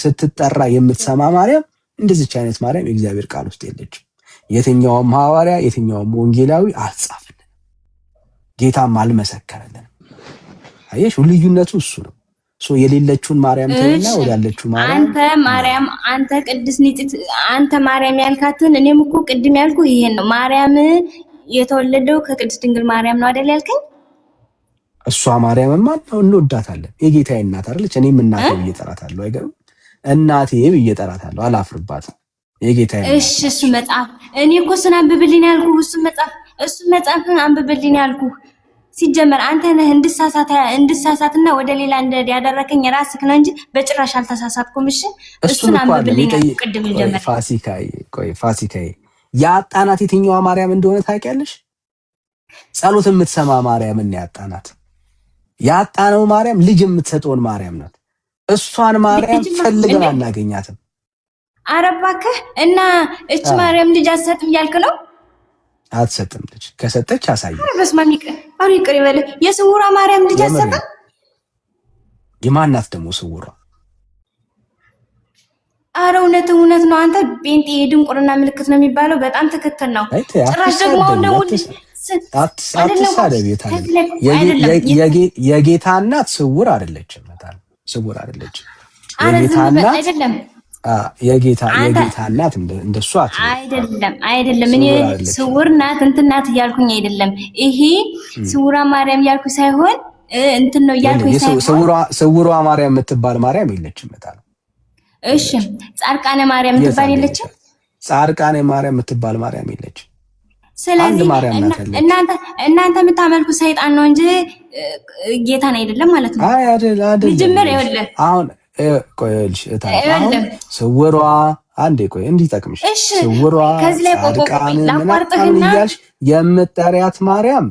ስትጠራ የምትሰማ ማርያም። እንደዚች አይነት ማርያም የእግዚአብሔር ቃል ውስጥ የለችም። የትኛውም ሐዋርያ የትኛውም ወንጌላዊ አልጻፈልን፣ ጌታም አልመሰከረልን። አየሽ ልዩነቱ እሱ ነው። የሌለችውን ማርያም ተይና ወዳለችው ማርያም አንተ ቅድስት ንጽሕት አንተ ማርያም ያልካትን እኔም እኮ ቅድም ያልኩ ይሄን ነው። ማርያም የተወለደው ከቅድስት ድንግል ማርያም ነው አይደል ያልከኝ? እሷ ማርያምማ እንወዳታለን። የጌታዬ እናት አይደለች? እኔም እናቴ ብዬ እጠራታለሁ። አይገርም? እናቴ ብዬ እጠራታለሁ። አላፍርባትም። የጌታዬ እናት። እሺ እሱ መጽሐፍ እኔ እኮ እሱን አንብብልኝ ያልኩህ። እሱ መጽሐፍን አንብብልኝ ያልኩህ። ሲጀመር አንተ ነህ እንድሳሳትና ወደ ሌላ እንደድ ያደረከኝ ራስህ ነው እንጂ በጭራሽ አልተሳሳትኩም። እሺ እሱን አንብብልኝ ያልኩህ ቅድም ጀመረ። ፋሲካዬ ያጣናት የትኛዋ ማርያም እንደሆነ ታውቂያለሽ? ጸሎት የምትሰማ ማርያም እና ያጣነው ማርያም ልጅ የምትሰጠውን ማርያም ናት። እሷን ማርያም ፈልገን አናገኛትም። ኧረ እባክህ እና እች ማርያም ልጅ አትሰጥም እያልክ ነው? አትሰጥም። ልጅ ከሰጠች አሳይ። ኧረ በስመ አብ ይቅር ይበል። የስውሯ ማርያም ልጅ አትሰጥም? የማናት ደግሞ ስውሯ? ኧረ እውነት ነው። አንተ ጴንጤ የድንቁርና ምልክት ነው የሚባለው። በጣም ትክክል ነው። ጭራሽ ደግሞ አትሳደብ። የጌታ እናት ስውር አይደለችም። ስውር አይደለችም። የጌታ እናት እንደሱ አይደለም። እኔ ስውር ናት እንትን ናት እያልኩኝ አይደለም። ይሄ ስውሯ ማርያም እያልኩ ሳይሆን እንትን ነው እያልኩኝ ሳይሆን ስውሯ ማርያም የምትባል ማርያም የለችም። እሺ ጻድቃኔ ማርያም የምትባል የለችም። ጻድቃኔ ማርያም የምትባል ማርያም የለችም። ስለዚህ እናንተ የምታመልኩ ሰይጣን ነው እንጂ ጌታን አይደለም ማለት ነው። አይ አይደለም። መጀመሪያ ይኸውልህ አሁን ቆይልሽ አሁን ስውሯ አንዴ ቆይ እንዲጠቅምሽ እሺ ስውሯ ከዚህ ላይ ጻድቃን ምናምን ላቋርጥህና እያልሽ የምትጠሪያት ማርያም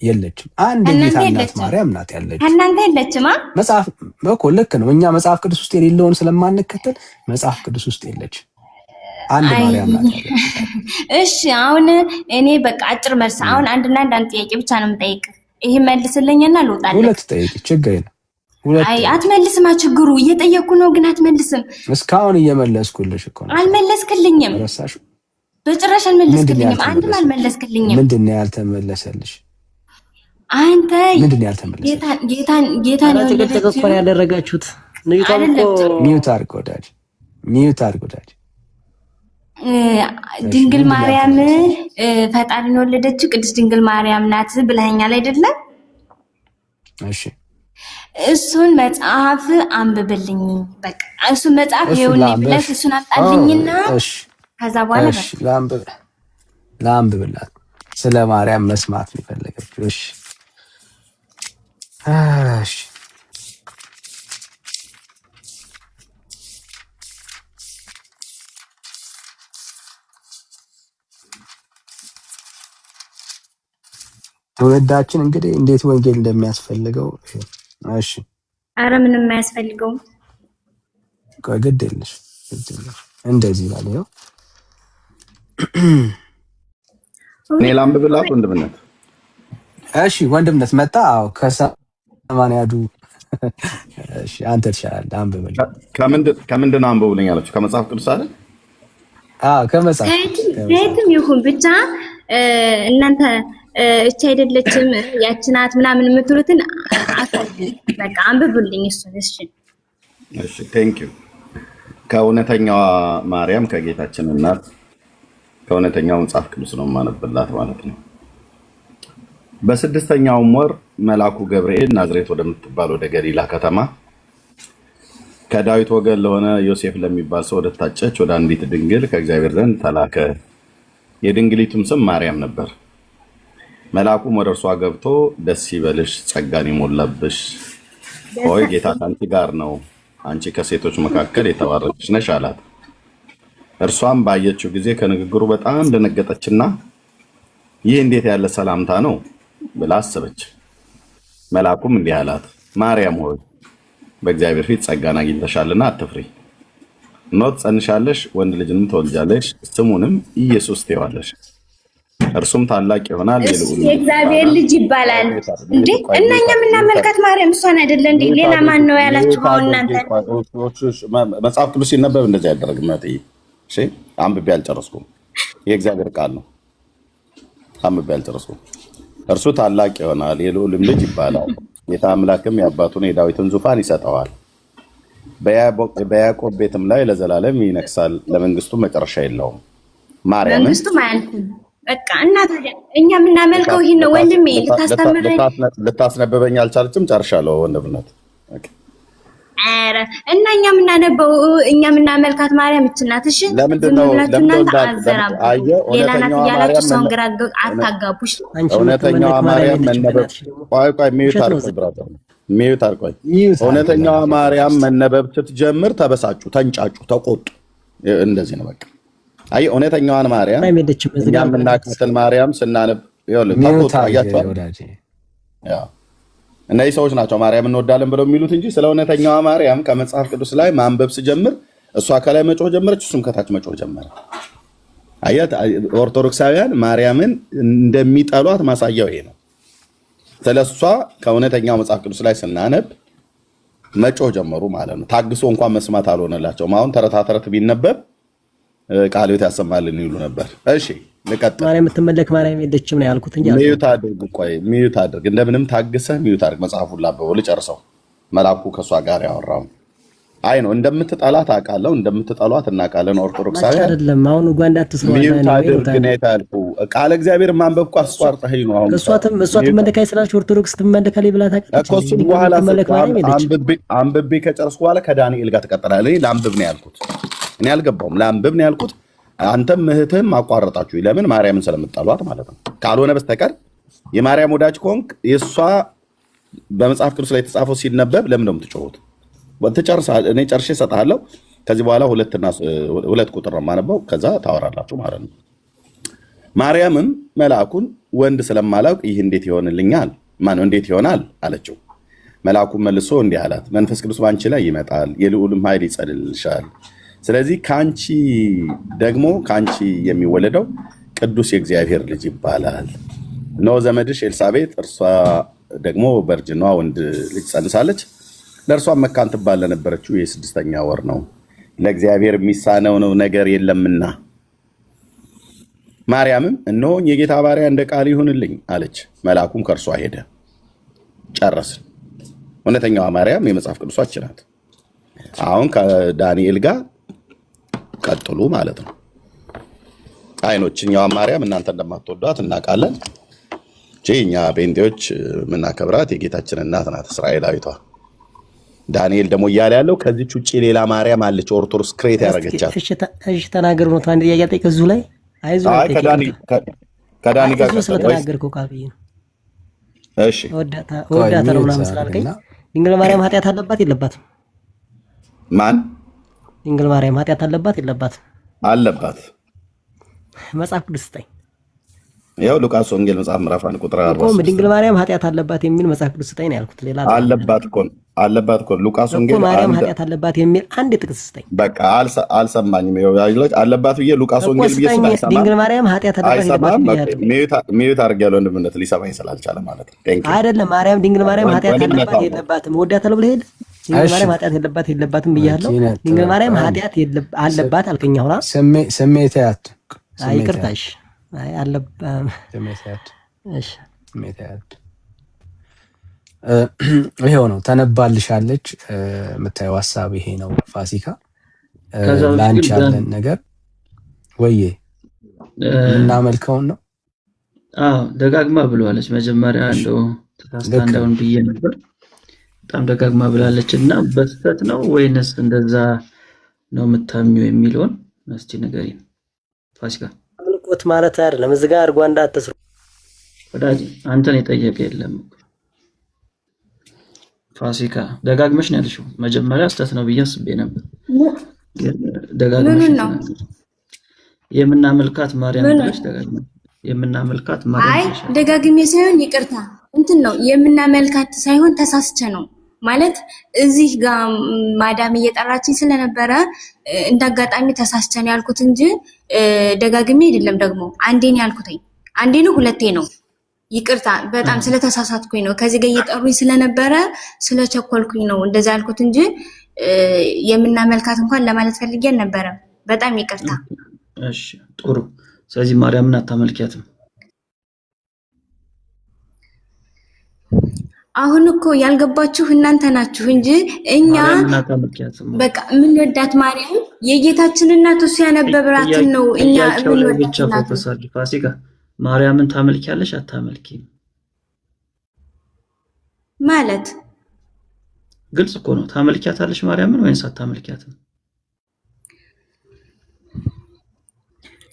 የለችም። አንድ ጌታ እናት ማርያም ናት ያለችው። ከእናንተ የለችማ። መጽሐፍ እኮ ልክ ነው። እኛ መጽሐፍ ቅዱስ ውስጥ የሌለውን ስለማንከተል መጽሐፍ ቅዱስ ውስጥ የለች አንድ ማርያም ናት ያለችው። እሺ አሁን እኔ በቃ አጭር መልስ አሁን አንድና አንድ ጥያቄ ብቻ ነው የምጠይቅ። ይሄ መልስልኝና ልውጣለሁ። ሁለት ጠይቂ ችግር የለም። አይ አትመልስማ፣ ችግሩ እየጠየቅኩ ነው ግን አትመልስም። እስካሁን እየመለስኩልሽ እኮ ነው። አልመለስክልኝም። ረሳሽ? በጭራሽ አልመለስክልኝም። አንድም አልመለስክልኝም። ምንድን ነው ያልተመለሰልሽ? አንተ ምንድን ነው ያልተመለሰልሽ? ጌታን ጭቅጭቅ እኮ ነው ያደረጋችሁት። ንዩታን እኮ ሚውት አድርግ ወዳጅ፣ ሚውት አድርግ ወዳጅ። ድንግል ማርያም ፈጣሪን ወለደችው ቅድስት ድንግል ማርያም ናት ብለኸኛል አይደለም? እሺ እሱን መጽሐፍ አንብብልኝ። በቃ እሱን መጽሐፍ ይኸውልኝ ብለህ እሱን አጣልኝና ከዛ በኋላ እሺ ላንብብላት። ስለ ማርያም መስማት ነው የፈለገችው። እሺ እሺ ትውልዳችን እንግዲህ እንዴት ወንጌል እንደሚያስፈልገው እሺ። አረ ምንም አያስፈልገውም። ቆይ ግድ የለሽ እንደዚህ ባለ ነው። እኔ ላንብብላት ወንድምነት። እሺ ወንድምነት መጣ። አዎ ከሰማንያዱ እሺ አንተ ትሻላለህ። አንብበል። ከምንድን አንብብልኝ አለችው? ከመጽሐፍ ቅዱስ አይደል? አዎ ከመጽሐፍ ከየትም ይሁን ብቻ እናንተ እቺ አይደለችም ያቺ ናት ምናምን የምትሉትን በቃ አንብቡልኝ እሱን። እሺ ቴንክ ዩ። ከእውነተኛዋ ማርያም ከጌታችን እናት ከእውነተኛው መጽሐፍ ቅዱስ ነው የማነብላት ማለት ነው። በስድስተኛውም ወር መልአኩ ገብርኤል ናዝሬት ወደምትባል ወደ ገሊላ ከተማ ከዳዊት ወገን ለሆነ ዮሴፍ ለሚባል ሰው ወደታጨች ወደ አንዲት ድንግል ከእግዚአብሔር ዘንድ ተላከ። የድንግሊቱም ስም ማርያም ነበር። መልአኩም ወደ እርሷ ገብቶ ደስ ይበልሽ፣ ጸጋን የሞላብሽ ሆይ ጌታ ከአንቺ ጋር ነው፣ አንቺ ከሴቶች መካከል የተባረክሽ ነሽ አላት። እርሷም ባየችው ጊዜ ከንግግሩ በጣም ደነገጠችና ይህ እንዴት ያለ ሰላምታ ነው ብላ አሰበች። መልአኩም እንዲህ አላት፣ ማርያም ሆይ በእግዚአብሔር ፊት ጸጋን አግኝተሻልና አትፍሪ። እነሆ ትጸንሻለሽ፣ ወንድ ልጅንም ትወልጃለሽ፣ ስሙንም ኢየሱስ ትይዋለሽ። እርሱም ታላቅ ይሆናል፣ የእግዚአብሔር ልጅ ይባላል። እንዴ እና እኛ የምናመልካት ማርያም እሷን አይደለ እንዴ? ሌላ ማን ነው ያላችሁ? አሁን እናንተ መጽሐፍ ቅዱስ ሲነበብ እንደዚህ አይደረግም። እሺ አንብቤ አልጨረስኩም። የእግዚአብሔር ቃል ነው። አንብቤ አልጨረስኩም። እርሱ ታላቅ ይሆናል፣ የልዑልም ልጅ ይባላል። ጌታ አምላክም የአባቱን የዳዊትን ዙፋን ይሰጠዋል፣ በያዕቆብ ቤትም ላይ ለዘላለም ይነግሳል፣ ለመንግስቱ መጨረሻ የለውም። ማርያም መንግስቱ ማያልፍም። በቃ እና ታዲያ እኛ የምናመልከው ይሄን ነው ወንድሜ። ልታስነበበኝ አልቻለችም። ጨርሻለሁ ወንድምነት። ኧረ እና እኛ የምናመልካት ማርያም እች ናት። እሺ ለምንድን ነው እናንተ አዘራቡ ሌላ ናት እያላችሁ ሰውን ግራ አታጋቡሽ። እውነተኛዋ ማርያም መነበብ እውነተኛዋ ማርያም መነበብ ስትጀምር ተበሳጩ፣ ተንጫጩ፣ ተቆጡ። እንደዚህ ነው በቃ። አይ እውነተኛዋን ማርያም እኛ የምናውቃትን ማርያም ስናነብ ተቆጡ። አያቸዋል። እነዚህ ሰዎች ናቸው ማርያም እንወዳለን ብለው የሚሉት እንጂ ስለ እውነተኛዋ ማርያም ከመጽሐፍ ቅዱስ ላይ ማንበብ ስጀምር እሷ ከላይ መጮህ ጀመረች፣ እሱም ከታች መጮህ ጀመረ። አያት ኦርቶዶክሳውያን ማርያምን እንደሚጠሏት ማሳያው ይሄ ነው። ስለሷ ከእውነተኛው መጽሐፍ ቅዱስ ላይ ስናነብ መጮህ ጀመሩ ማለት ነው። ታግሶ እንኳን መስማት አልሆነላቸውም። አሁን ተረታ ተረት ቢነበብ ቃል ቤት ያሰማልን ይሉ ነበር። እሺ ልቀጥል። ማርያም የምትመለክ ማርያም የለችም ነው ያልኩት እንጂ ሚዩት አድርግ። ቆይ ሚዩት አድርግ፣ እንደምንም ታግሰህ ሚዩት አድርግ። መጽሐፉን ላበበው ልጨርሰው። መልአኩ ከሷ ጋር ያወራው አይ ነው እንደምትጠላት አውቃለሁ፣ እንደምትጠሏት እናውቃለን። ኦርቶዶክሳውያን አይደለም አሁን ኡጋንዳ ተስሯል። ሚዩት አድርግ ነው የታልኩ። ቃል እግዚአብሔር ማንበብ እኮ አስቋርጠኸኝ ነው። አሁን እሷ ትመለካይ ስላልሽ ኦርቶዶክስ ትመለካለይ ብላ ታውቃለች። እኮ እሱን በኋላ አንብቤ ከጨረስኩ በኋላ ከዳንኤል ጋር ትቀጥላለህ። እኔ ላንብብ ነው ያልኩት። እኔ አልገባውም። ላንብብ ነው ያልኩት። አንተም እህትህም አቋረጣችሁ። ለምን? ማርያምን ስለምጠሏት ማለት ነው። ካልሆነ በስተቀር የማርያም ወዳጅ ከሆንክ የእሷ በመጽሐፍ ቅዱስ ላይ የተጻፈው ሲነበብ ለምን ነው የምትጮሁት? እኔ ጨርሼ እሰጥሃለሁ። ከዚህ በኋላ ሁለት ቁጥር ነው የማነበው፣ ከዛ ታወራላችሁ ማለት ነው። ማርያምም መልአኩን ወንድ ስለማላውቅ ይህ እንዴት ይሆንልኛል? እንዴት ይሆናል አለችው። መልአኩም መልሶ እንዲህ አላት፣ መንፈስ ቅዱስ በአንቺ ላይ ይመጣል፣ የልዑልም ኃይል ይጸልልሻል። ስለዚህ ከአንቺ የሚወለደው ቅዱስ የእግዚአብሔር ልጅ ይባላል። እነሆ ዘመድሽ ኤልሳቤጥ እርሷ ደግሞ በእርጅኗ ወንድ ልጅ ጸንሳለች። ለእርሷም መካን ትባል ለነበረችው የ6ኛ ወር ነው፣ ለእግዚአብሔር የሚሳነው ነገር የለምና። ማርያምም እነሆኝ የጌታ ባሪያ እንደ ቃል ይሁንልኝ አለች። መልአኩም ከእርሷ ሄደ። ጨረስን። እውነተኛዋ ማርያም የመጽሐፍ ቅዱሳችን ናት። አሁን ከዳንኤል ጋር ቀጥሉ ማለት ነው። አይኖችኛዋ ማርያም እናንተ እንደማትወዷት እናውቃለን። እኛ ጴንጤዎች የምናከብራት የጌታችን እናት ናት፣ እስራኤላዊቷ። ዳንኤል ደግሞ እያለ ያለው ከዚች ውጭ ሌላ ማርያም አለች፣ ኦርቶዶክስ ክሬት ያደረገቻት። እሺ ተናገር ነው። አንድ ጥያቄ ጠይቅ እዚሁ ላይ ከዳኒ ጋር ስለተናገርከው ቃልዬ ነው። እሺ ወዳታ ነው ምናምን ስላልከኝ ድንግል ማርያም ኃጢአት አለባት የለባትም? ማን ድንግል ማርያም ኃጢአት አለባት የለባትም? አለባት። መጽሐፍ ቅዱስ ስጠኝ። ያው ሉቃስ ወንጌል መጽሐፍ ምዕራፍ 1 ቁጥር 46 ድንግል ማርያም ኃጢአት አለባት የሚል መጽሐፍ ቅዱስ ስጠኝ ነው ያልኩት። ሌላ አለባት እኮ ሉቃስ ወንጌል ማርያም ኃጢአት አለባት የሚል አንድ ጥቅስ ስጠኝ። በቃ አልሰማኝም። አለባት ብዬ ሉቃስ ወንጌል ብዬ ስጠኝ። ድንግል ማርያም ኃጢአት አለባት የለባትም? ሚዩት አድርጌያለሁ ወንድምነት ሊሰማኝ ስላልቻለ ማለት ነው። አይደለም ድንግል ማርያም ኃጢአት አለባት የለባትም? ወዳታለሁ ብለህ ሄድ። ድንግል ማርያም ኃጢአት የለባትም ብያለሁ። ድንግል ማርያም ኃጢአት አለባት አልከኝ። አሁን ስሜታያት ይቅርታሽ ይሄው ነው ተነባልሻለች። የምታየው ሀሳብ ይሄ ነው። ፋሲካ ላንቺ ያለን ነገር ወይዬ እናመልከውን ነው። ደጋግማ ብለዋለች። መጀመሪያ እንደው ተሳስታ እንዳውን ብዬ ነበር። በጣም ደጋግማ ብላለች እና በስተት ነው ወይንስ እንደዛ ነው የምታምኚው የሚለውን እስቲ ንገሪኝ ፋሲካ። አምልኮት ማለት አይደለም እዚህ ጋር አድርጓ እንዳትስሩ ወዳጅ፣ አንተን የጠየቀ የለም። ፋሲካ ደጋግመሽ ነው ያልሽው። መጀመሪያ ስተት ነው ብዬ አስቤ ነበር፣ ግን ደጋግመሽ ነው የምናመልካት ማርያም ብለሽ ደጋግመሽ የምናመልካት ማርያም። አይ ደጋግሜ ሳይሆን ይቅርታ እንትን ነው የምናመልካት ሳይሆን ተሳስቼ ነው ማለት እዚህ ጋር ማዳም እየጠራችኝ ስለነበረ እንዳጋጣሚ ተሳስቼ ነው ያልኩት እንጂ ደጋግሜ አይደለም። ደግሞ አንዴ ነው ያልኩትኝ። አንዴ ነው ሁለቴ ነው። ይቅርታ በጣም ስለተሳሳትኩኝ ነው። ከዚህ ጋር እየጠሩኝ ስለነበረ ስለቸኮልኩኝ ነው እንደዛ ያልኩት እንጂ የምናመልካት እንኳን ለማለት ፈልጌ ነበረ። በጣም ይቅርታ። እሺ ጥሩ። ስለዚህ ማርያምን አታመልኪያትም? አሁን እኮ ያልገባችሁ እናንተ ናችሁ እንጂ እኛ በቃ የምንወዳት ማርያም የጌታችን እናት እሱ ያነበብራትን ነው። እኛ ብቻ ፎከስ አድርጊ ፋሲካ። ማርያምን ታመልኪያለሽ አታመልኪም? ማለት ግልጽ እኮ ነው። ታመልኪያታለሽ ማርያምን ወይንስ አታመልኪያትም?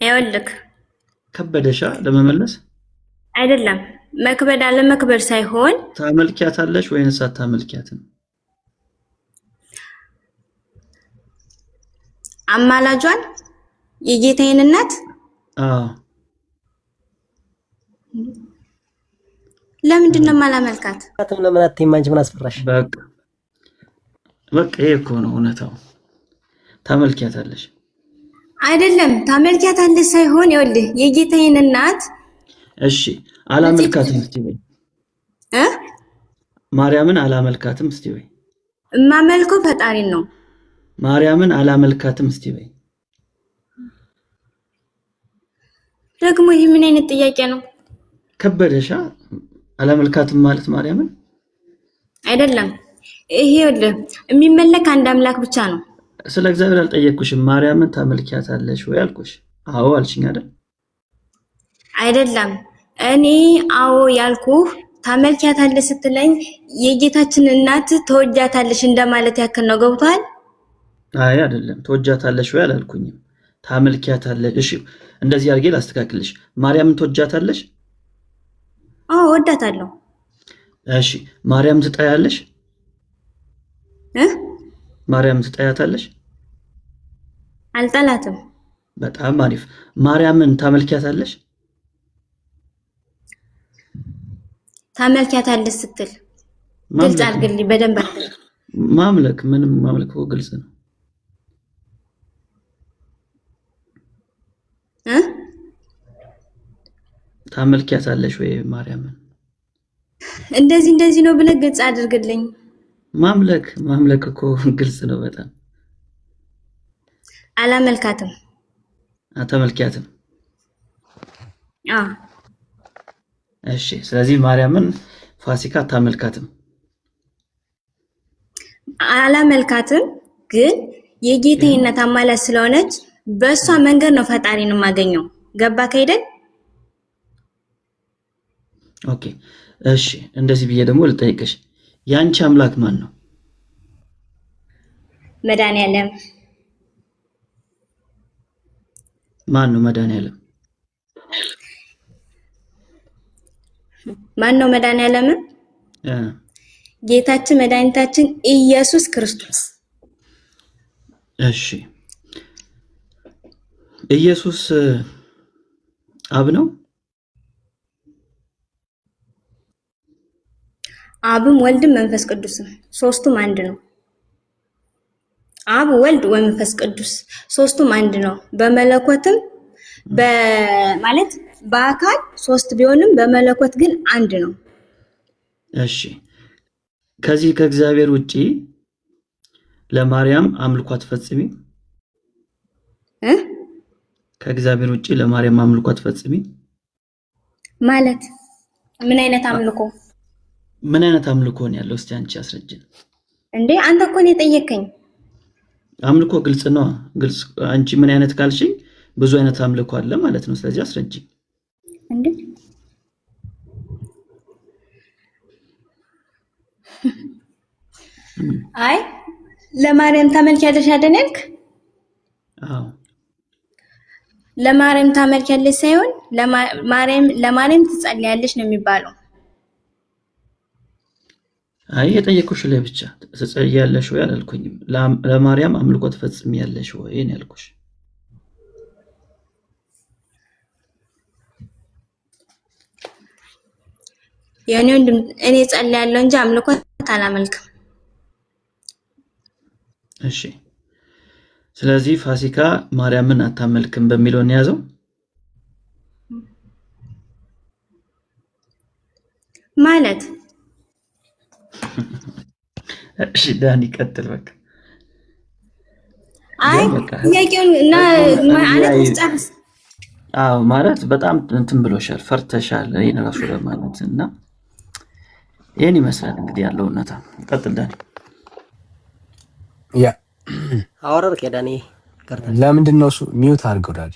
ይኸውልህ ከበደሻ ለመመለስ አይደለም መክበድ አለ መክበር ሳይሆን ታመልኪያታለሽ ወይንስ አታመልኪያትም? አማላጇን የጌታዬን እናት ለምንድን ነው የማላመልካት? ለምን አትይም? አንቺ ምን አስፈራሽ? በቃ ይሄ እኮ ነው እውነታው። ታመልኪያታለሽ አይደለም ታመልኪያታለሽ ሳይሆን ይኸውልህ የጌታዬን እናት። እሺ አላመልካትም እስቲ ወይ ማርያምን አላመልካትም እስቲ ወይ። እማመልከው ፈጣሪን ነው። ማርያምን አላመልካትም እስቲ ወይ። ደግሞ ይህ ምን አይነት ጥያቄ ነው? ከበደሻ አላመልካትም ማለት ማርያምን አይደለም። ይሄ ይኸውልህ የሚመለክ አንድ አምላክ ብቻ ነው። ስለ እግዚአብሔር አልጠየቅኩሽም። ማርያምን ታመልኪያታለሽ ወይ አልኩሽ። አዎ አልሽኝ አይደል? አይደለም እኔ አዎ ያልኩህ ታመልኪያታለሽ ስትለኝ የጌታችን እናት ተወጃታለሽ እንደማለት ያክል ነው። ገብቷል? አይ አይደለም፣ ተወጃታለሽ ወይ አላልኩኝም። ታመልኪያታለሽ። እሺ እንደዚህ አድርጌ ላስተካክልሽ። ማርያምን ተወጃታለሽ? አዎ ወዳታለሁ። እሺ ማርያም ትጠያለሽ? ማርያም ትጠያታለሽ? አልጠላትም። በጣም አሪፍ። ማርያምን ታመልኪያታለሽ? ታመልኪያታለሽ ስትል ግልጽ አድርግልኝ በደንብ አድርግ። ማምለክ ምንም ማምለክ ግልጽ ነው። ታመልኪያታለሽ ወይ ማርያምን? እንደዚህ ነው ብለህ ግልጽ አድርግልኝ። ማምለክ እኮ ግልጽ ነው በጣም። አላመልካትም። አታመልኪያትም? አዎ። እሺ፣ ስለዚህ ማርያምን ፋሲካ አታመልካትም? አላመልካትም፣ ግን የጌታዬ እናት አማላጅ ስለሆነች በእሷ መንገድ ነው ፈጣሪን የማገኘው። ገባህ አይደል? ኦኬ፣ እሺ። እንደዚህ ብዬ ደግሞ ልጠይቅሽ፣ ያንቺ አምላክ ማን ነው? መድኃኒዓለም። ማን ነው መድኃኒዓለም? ማን ነው መድኃኒዓለም? ጌታችን መድኃኒታችን ኢየሱስ ክርስቶስ። እሺ፣ ኢየሱስ አብ ነው? አብም ወልድም መንፈስ ቅዱስም ሶስቱም አንድ ነው። አብ ወልድ ወመንፈስ ቅዱስ ሶስቱም አንድ ነው። በመለኮትም ማለት በአካል ሶስት ቢሆንም በመለኮት ግን አንድ ነው። እሺ፣ ከዚህ ከእግዚአብሔር ውጪ ለማርያም አምልኮ አትፈጽሚ? ከእግዚአብሔር ውጪ ለማርያም አምልኮ አትፈጽሚ ማለት ምን አይነት አምልኮ? ምን አይነት አምልኮ ነው ያለው? እስቲ አንቺ አስረጅን። እንዴ አንተ እኮ ነው የጠየቀኝ። አምልኮ ግልጽ ነው። ግልጽ አንቺ ምን አይነት ካልሽኝ ብዙ አይነት አምልኮ አለ ማለት ነው። ስለዚህ አስረጅኝ። እንዴ አይ ለማርያም ታመልኪያለሽ አይደልክ? አዎ ለማርያም ታመልኪያለሽ ሳይሆን ለማርያም ትጸልያለሽ ነው የሚባለው። አይ የጠየኩሽ ላይ ብቻ ትጸልያለሽ ወይ አላልኩኝም። ለማርያም አምልኮ ትፈጽሚያለሽ ወይ ነው ያልኩሽ። የኔ ወንድም እኔ ጸልያለሁ እንጂ አምልኮ አላመልክም። እሺ፣ ስለዚህ ፋሲካ ማርያምን አታመልክም በሚለው ነው ያዘው ማለት። እሺ ዳኒ ቀጥል በቃ። አይ ጥያቄውን እና ማለት ጨርስ። አዎ ማለት በጣም እንትን ብሎሻል፣ ፈርተሻል ይሄን ራሱ ለማለት እና ይሄን ይመስላል እንግዲህ ያለው እውነታ። ቀጥል ዳኒ። ያ አወራርክ ዳኒ። ለምንድን ነው እሱ ሚውት አድርገው ዳኒ?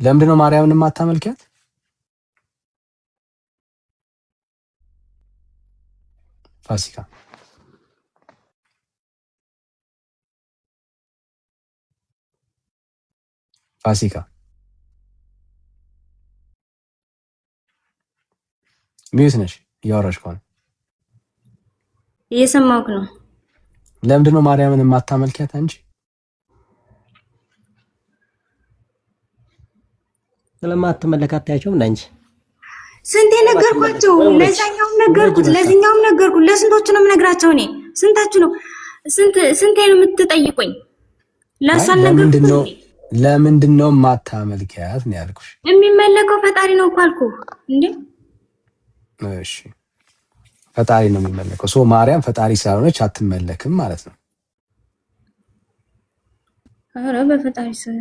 ለምንድን ነው ማርያምን የማታመልኪያት? ፋሲካ ሚውት ነሽ እያወራሽ ከሆነ እየሰማሁህ ነው። ለምንድን ነው ማርያምን የማታመልኪያት አንቺ? ስለማትመለካት ታያቸውም እንጂ ስንቴ ነገርኳቸው። ለዛኛውም ነገርኩት፣ ለዚህኛውም ነገርኩት። ለስንቶቹ ነው የምነግራቸው? እኔ ስንታችሁ ነው ስንቴ ነው የምትጠይቁኝ? ለእሷን ነገርኩት። ለምንድን ነው የማታመልኪያት ነው ያልኩሽ። የሚመለከው ፈጣሪ ነው እኮ አልኩህ እንዴ። እሺ ፈጣሪ ነው የሚመለከው። ሶ ማርያም ፈጣሪ ስላልሆነች አትመለክም ማለት ነው። ኧረ በፈጣሪ ስም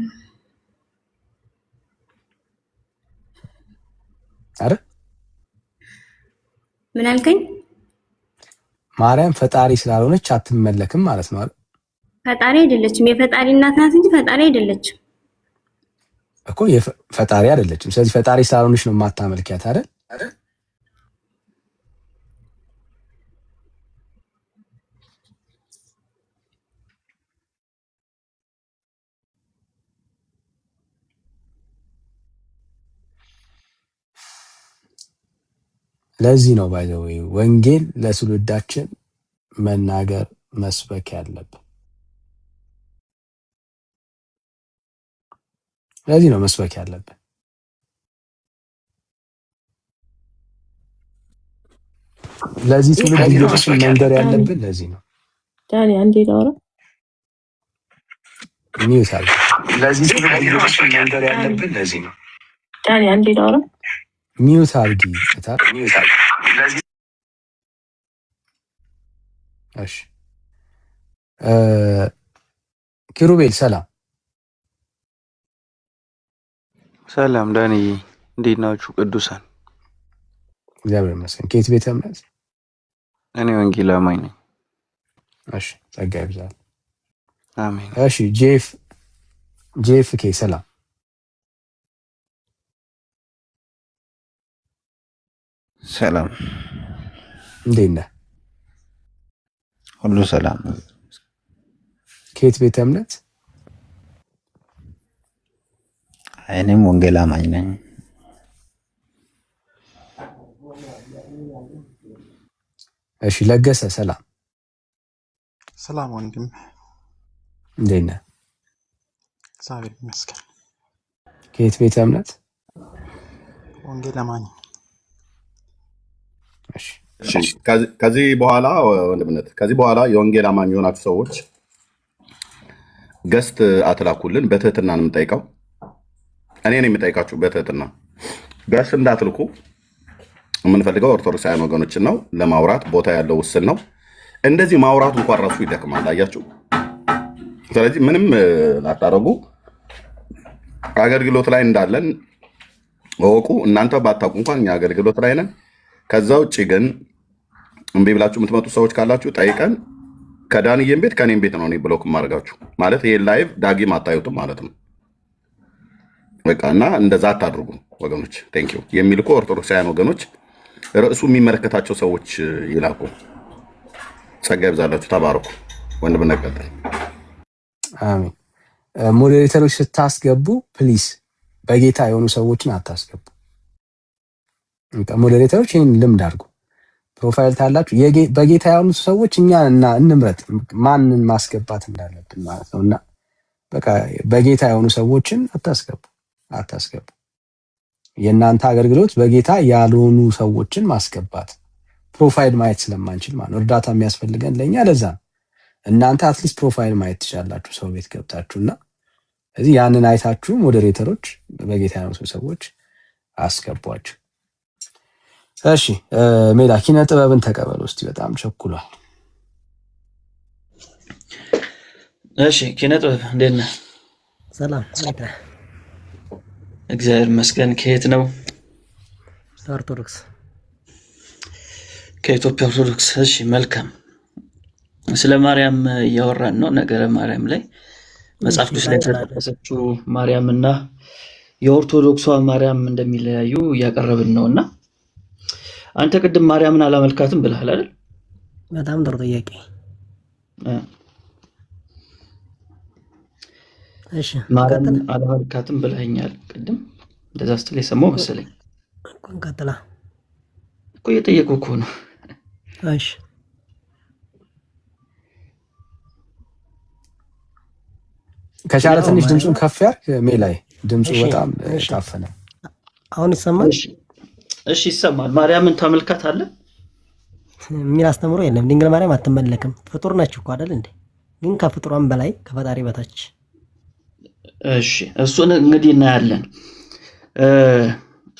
አረ ምን አልከኝ? ማርያም ፈጣሪ ስላልሆነች አትመለክም ማለት ነው አይደል? ፈጣሪ አይደለችም። የፈጣሪ እናት ናት እንጂ ፈጣሪ አይደለችም እኮ። ፈጣሪ አይደለችም። ስለዚህ ፈጣሪ ስላልሆነች ነው የማታመልኪያት አይደል? ለዚህ ነው ባይዘው ወንጌል ለትውልዳችን መናገር መስበክ ያለብን። ለዚህ ነው መስበክ ያለብን። ለዚህ ትውልድ ኢየሱስን መንገር ያለብን ለዚህ ነው። ዳኒ አንዴ ላውራ። ሚውት አድርጊ። ለዚህ ትውልድ ኢየሱስን መንገር ያለብን ለዚህ ነው። ዳኒ አንዴ ላውራ። ሚውት አድርጊ። እሺ ኪሩቤል ሰላም። ሰላም ዳንዬ፣ እንዴት ናችሁ ቅዱሳን? እግዚአብሔር ይመስገን። ከየት ቤተ እምነት? እኔ ወንጌል አማኝ ነኝ። እሺ ጸጋ ይብዛል። አሜን። እሺ ጄፍ ኬ ሰላም። ሰላም እንዴት ነህ? ሁሉ ሰላም። ከየት ቤተ እምነት? እኔም ወንጌል አማኝ ነኝ። እሺ ለገሰ ሰላም። ሰላም ወንድም እንዴት ነህ? እግዚአብሔር ይመስገን። ከየት ቤተ እምነት? ወንጌል አማኝ። እሺ ከዚህ በኋላ ወንድምነት ከዚህ በኋላ የወንጌል አማኝ የሆናችሁ ሰዎች ገስት አትላኩልን። በትህትና ነው የምጠይቀው። እኔ ነኝ የምጠይቃችሁ በትህትና። ገስት እንዳትልኩ። የምንፈልገው ኦርቶዶክሳውያን ወገኖችን ነው። ለማውራት ቦታ ያለው ውስን ነው። እንደዚህ ማውራቱ እንኳን ራሱ ይደክማል። አያችሁ። ስለዚህ ምንም ላታረጉ አገልግሎት ላይ እንዳለን ወቁ። እናንተ ባታውቁ እንኳን እኛ አገልግሎት ላይ ነን። ከዛ ውጭ ግን እምቢ ብላችሁ የምትመጡ ሰዎች ካላችሁ ጠይቀን ከዳንዬም ቤት ከኔም ቤት ነው እኔ ብሎክ ማድረጋችሁ ማለት ይሄ ላይቭ ዳጊም አታዩትም ማለት ነው። በቃ እና እንደዛ አታድርጉ ወገኖች። ቴንክ ዩ። የሚልኩ ኦርቶዶክሳውያን ወገኖች ርዕሱ የሚመለከታቸው ሰዎች ይላኩ። ጸጋ ይብዛላችሁ። ተባረኩ። ወንድም ነቀጥል። አሜን። ሞዴሬተሮች ስታስገቡ ፕሊስ በጌታ የሆኑ ሰዎችን አታስገቡ። ሞዴሬተሮች ይህን ልምድ አድርጉ። ፕሮፋይል ታላችሁ በጌታ የሆኑ ሰዎች እኛ እና እንምረጥ ማንን ማስገባት እንዳለብን ማለት ነው። እና በቃ በጌታ የሆኑ ሰዎችን አታስገቡ። የእናንተ አገልግሎት በጌታ ያልሆኑ ሰዎችን ማስገባት ፕሮፋይል ማየት ስለማንችል ማለት ነው። እርዳታ የሚያስፈልገን ለእኛ ለዛ ነው። እናንተ አትሊስት ፕሮፋይል ማየት ትችላላችሁ ሰው ቤት ገብታችሁና፣ ስለዚህ ያንን አይታችሁ ሞዴሬተሮች በጌታ የሆኑ ሰዎች አስገቧቸው። እሺ ሜላ ኪነ ጥበብን ተቀበል ውስጥ በጣም ቸኩሏል። እሺ ኪነ ጥበብ እንዴት ነህ? ሰላም እግዚአብሔር ይመስገን። ከየት ነው? ኦርቶዶክስ። ከኢትዮጵያ ኦርቶዶክስ። እሺ መልካም። ስለ ማርያም እያወራን ነው። ነገረ ማርያም ላይ መጽሐፍ ቅዱስ ላይ የተጠቀሰችው ማርያምና የኦርቶዶክሷ ማርያም እንደሚለያዩ እያቀረብን ነውና አንተ ቅድም ማርያምን አላመልካትም ብለሃል አይደል? በጣም ጥሩ ጥያቄ። እሺ ማርያምን አላመልካትም ብለኸኛል ቅድም። እንደዛ ስትል የሰማው መሰለኝ እኮ። እንቀጥላ እኮ እየጠየቁህ እኮ ነው። እሺ ከቻለ ትንሽ ድምፁን ከፍ ያድርግ ሜላይ። ድምፁ በጣም ታፈነ። አሁን ይሰማል? እሺ ይሰማል። ማርያምን ታመልካታለህ የሚል አስተምሮ የለም። ድንግል ማርያም አትመለክም። ፍጡር ናችሁ እኮ አይደል እንዴ? ግን ከፍጡሯን በላይ ከፈጣሪ በታች። እሺ እሱን እንግዲህ እናያለን።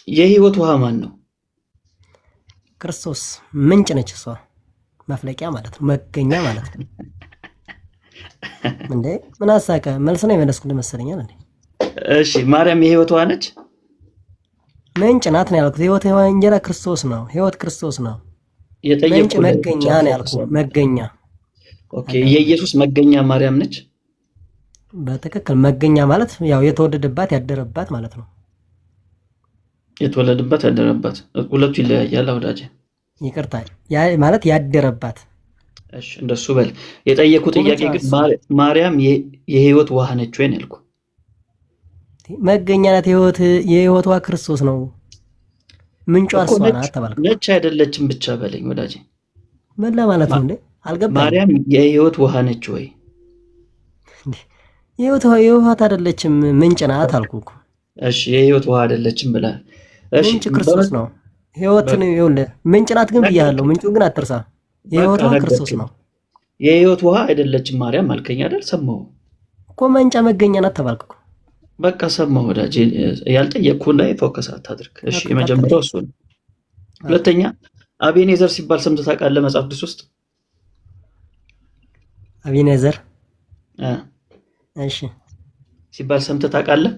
የህይወት ውሃ ማን ነው? ክርስቶስ። ምንጭ ነች እሷ፣ መፍለቂያ ማለት ነው፣ መገኛ ማለት ነው። እንዴ ምን አሳቀ? መልስ ነው የመለስኩት መሰለኛል እንዴ? እሺ ማርያም የህይወት ውሃ ነች? ምንጭ ናት ነው ያልኩት። ህይወት እንጀራ ክርስቶስ ነው። ህይወት ክርስቶስ ነው። ምንጭ መገኛ ነው ያልኩት። መገኛ። ኦኬ የኢየሱስ መገኛ ማርያም ነች? በትክክል። መገኛ ማለት ያው የተወለደባት ያደረባት ማለት ነው። የተወለደባት ያደረባት፣ ሁለቱ ይለያያል ወዳጄ። ይቅርታ ማለት ያደረባት። እሺ እንደሱ በል። የጠየቁ ጥያቄ ግን ማርያም የህይወት ውሃ ነች ወይ ነው ያልኩት። መገኛ ናት። የህይወት ውሃ ክርስቶስ ነው። ምንጯ እርሷ ናት ተባልኩ። ነች አይደለችም ብቻ በለኝ ወዳጄ። ምን ለማለት ነው እንዴ? አልገባኝም። ማርያም የህይወት ውሃ ነች ወይ? የህይወት አይደለችም፣ ምንጭ ናት አልኩ እኮ። እሺ የህይወት ውሃ አይደለችም ብለህ እሺ፣ ምንጭ ክርስቶስ ነው። ህይወትን ይኸውልህ ምንጭ ናት ግን ብያለሁ። ምንጩን ግን አትርሳ። የህይወት ውሃ ክርስቶስ ነው። የህይወት ውሃ አይደለችም ማርያም አልከኝ አይደል? ሰማሁ እኮ መንጫ መገኛ ናት ተባልክ እኮ። በቃ ሰማሁ ወዳጄ፣ ያልጠየቅኩህ ላይ ፎከስ አታድርግ። እሺ የመጀመሪያው እሱ ነው። ሁለተኛ አቤኔዘር ሲባል ሰምተህ ታውቃለህ መጽሐፍ ቅዱስ ውስጥ? አቤኔዘር እሺ ሲባል ሰምተህ ታውቃለህ?